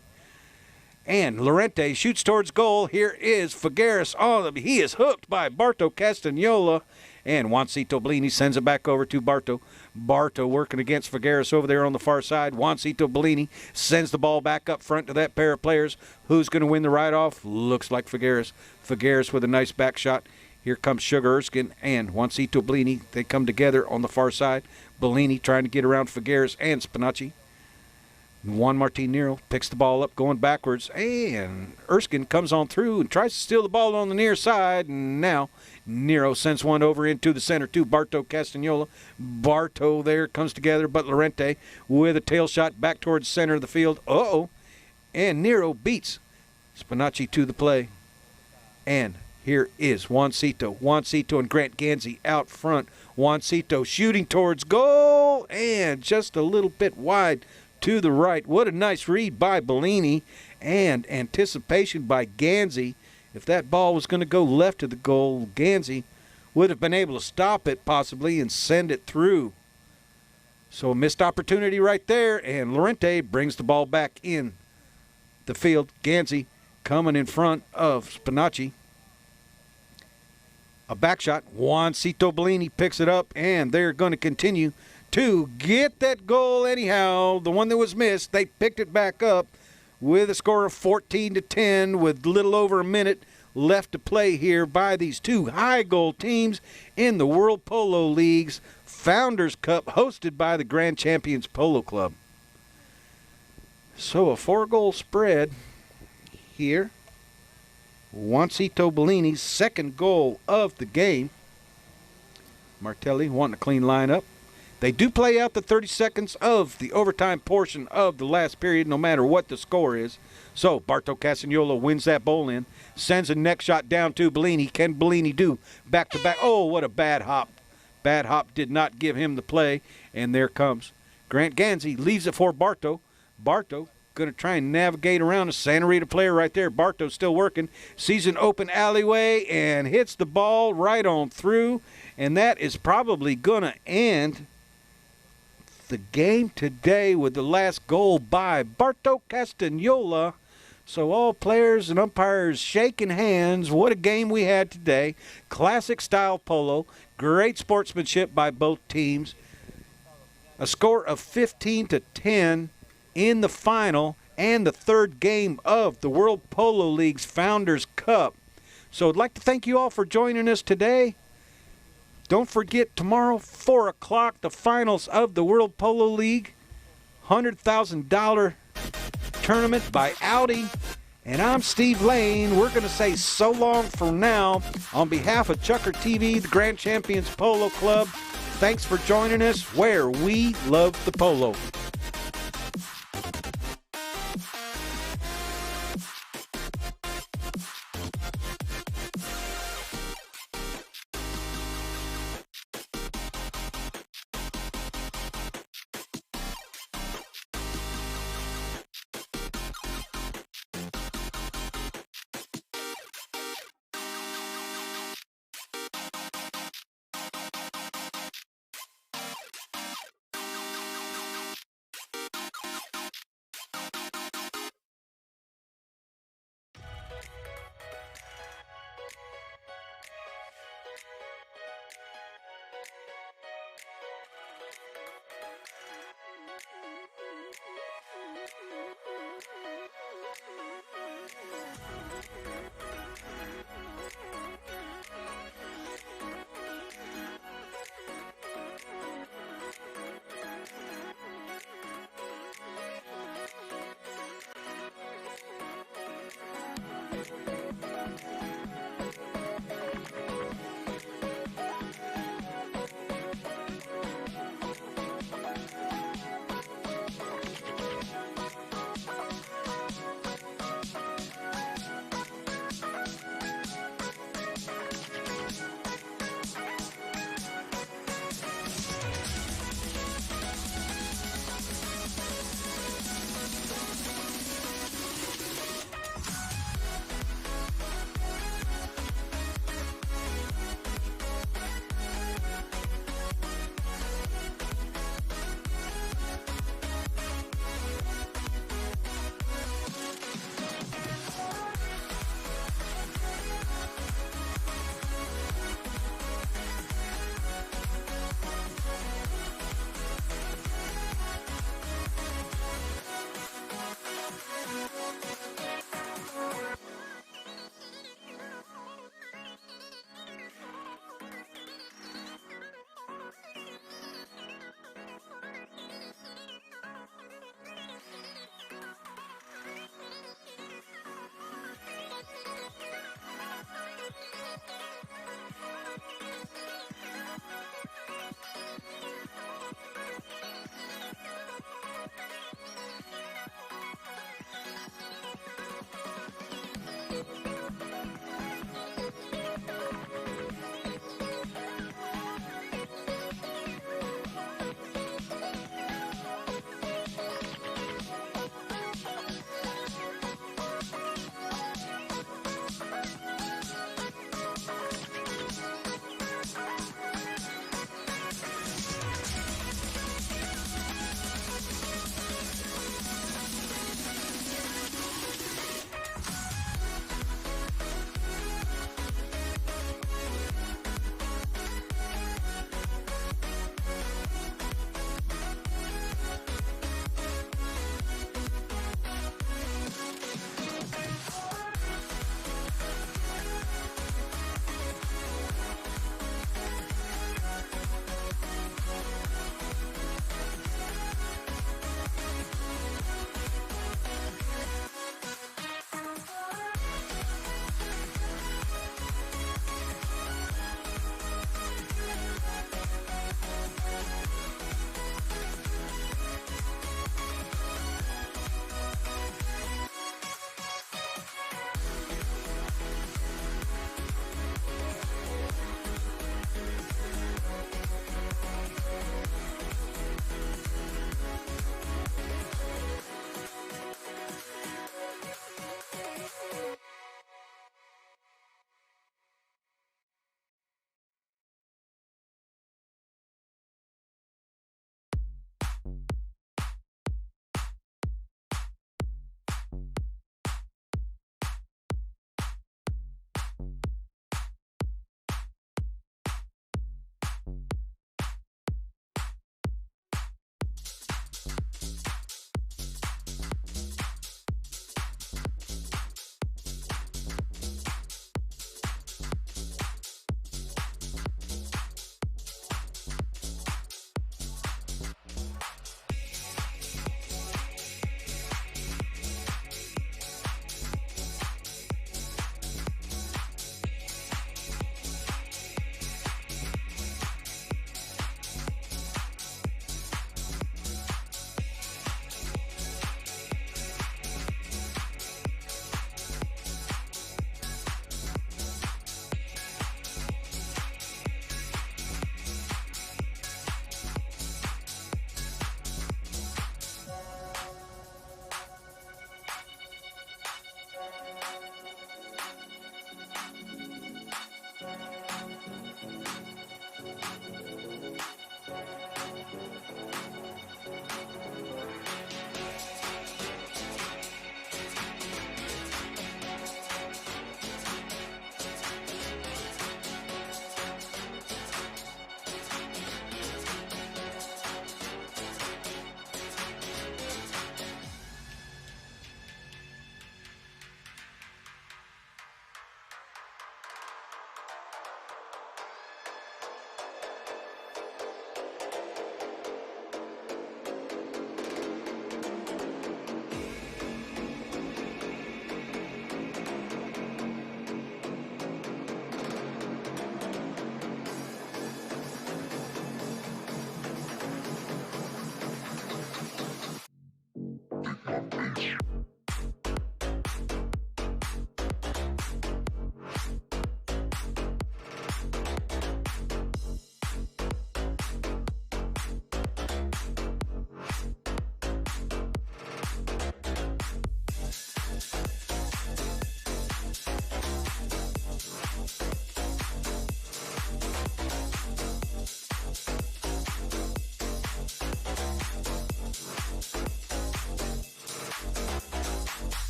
And Lorente shoots towards goal. Here is Figueres. Oh, he is hooked by Barto Castagnola. And Juancito Bellini sends it back over to Barto. Barto working against Figueres over there on the far side. Juancito Bellini sends the ball back up front to that pair of players. Who's going to win the ride-off? Looks like Figueres. Figueres with a nice back shot. Here comes Sugar Erskine and Juancito Bellini. They come together on the far side. Bellini trying to get around Figueres and Spinacci. Juan Martin Nero picks the ball up going backwards, and Erskine comes on through and tries to steal the ball on the near side, and now Nero sends one over into the center to Barto Castagnola. Barto there comes together, but Lorente with a tail shot back towards the center of the field. And Nero beats Spinacci to the play. And here is Juancito. Juancito and Grant Ganzi out front. Juancito shooting towards goal, and just a little bit wide to the right. What a nice read by Bellini and anticipation by Ganzi. If that ball was going to go left to the goal, Ganzi would have been able to stop it possibly and send it through. So a missed opportunity right there, and Lorente brings the ball back in the field. Ganzi coming in front of Spinacci. A back shot. Juancito Bellini picks it up, and they're going to continue to get that goal anyhow. The one that was missed, they picked it back up with a score of 14-10 with little over a minute left to play here by these two high goal teams in the World Polo League's Founders Cup, hosted by the Grand Champions Polo Club. So a 4-goal spread here. Juancito Bellini's second goal of the game. Martelli wanting a clean lineup. They do play out the 30 seconds of the overtime portion of the last period, no matter what the score is. So Barto Castagnola wins that bowl in, sends a neck shot down to Bellini. Can Bellini do back-to-back? Oh, what a bad hop. Bad hop did not give him the play, and there comes Grant Ganzi. Leaves it for Barto. Barto going to try and navigate around a Santa Rita player right there. Barto still working. Sees an open alleyway and hits the ball right on through, and that is probably going to end the game today with the last goal by Barto Castagnola So all players and umpires shaking hands. What a game we had today. Classic style polo. Great sportsmanship by both teams. A score of 15-10 in the final and the third game of the World Polo League's Founders Cup. So I'd like to thank you all for joining us today. Don't forget tomorrow, 4 o'clock, the finals of the World Polo League. $100,000 tournament by Audi. And I'm Steve Lane. We're going to say so long for now. On behalf of Chucker TV, the Grand Champions Polo Club, thanks for joining us where we love the polo.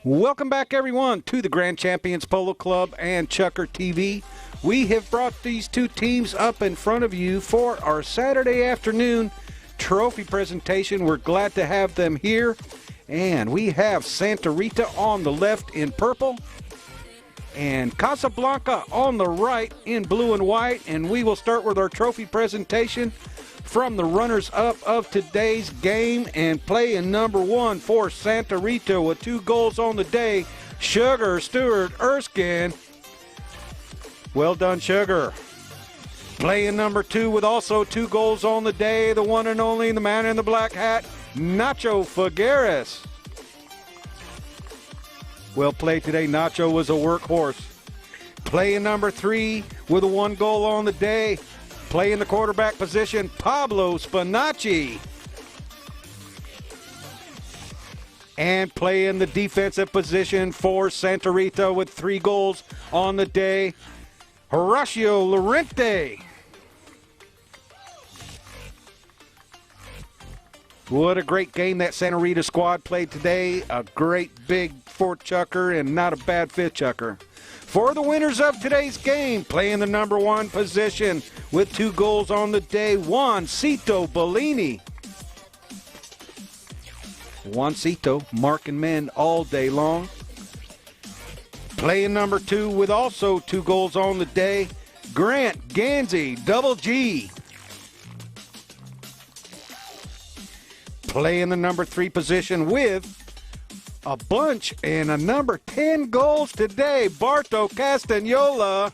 Welcome back, everyone, to the Grand Champions Polo Club and Chucker TV. We have brought these two teams up in front of you for our Saturday afternoon trophy presentation. We're glad to have them here. And we have Santa Rita on the left in purple and Casablanca on the right in blue and white. And we will start with our trophy presentation from the runners-up of today's game. And playing number 1 for Santa Rita with 2 goals on the day, Sugar Stewart Erskine. Well done, Sugar. Playing number 2 with also 2 goals on the day, the one and only, the man in the black hat, Nacho Figueres. Well played today. Nacho was a workhorse. Playing number 3 with a 1 goal on the day, playing the quarterback position, Pablo Spinacci. And playing the defensive position for Santa Rita with 3 goals on the day, Horacio Lorente. What a great game that Santa Rita squad played today. A great big fourth chucker and not a bad fifth chucker. For the winners of today's game, playing the number 1 position with 2 goals on the day, Juancito Bellini. Juancito marking men all day long. Playing number 2 with also 2 goals on the day, Grant Gansey, Double G. Playing the number 3 position with a bunch and a number 10 goals today, Barto Castagnola.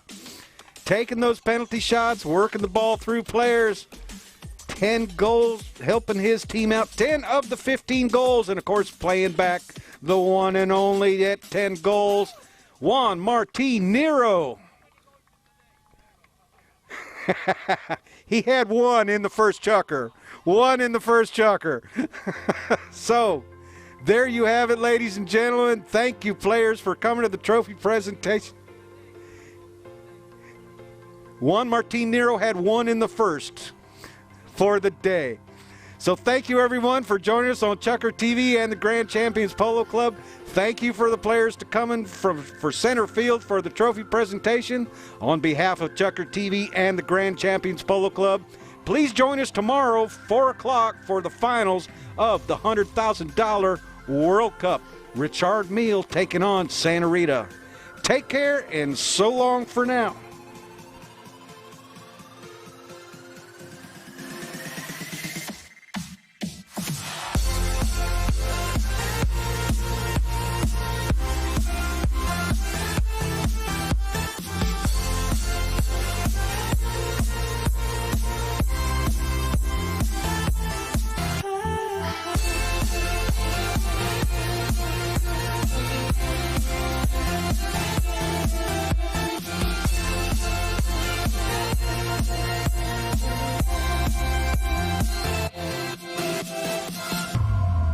Taking those penalty shots, working the ball through players. 10 goals, helping his team out. 10 of the 15 goals, and of course playing back the one and only at 10 goals, Juan Martin Nero. He had 1 in the first chucker. 1 in the first chucker. So, there you have it, ladies and gentlemen. Thank you, players, for coming to the trophy presentation. Juan Martin Nero had 1 in the first for the day. So thank you, everyone, for joining us on Chucker TV and the Grand Champions Polo Club. Thank you for the players to coming for center field for the trophy presentation. On behalf of Chucker TV and the Grand Champions Polo Club, please join us tomorrow, 4 o'clock, for the finals of the $100,000 World Cup. Richard Mille taking on Santa Rita. Take care, and so long for now.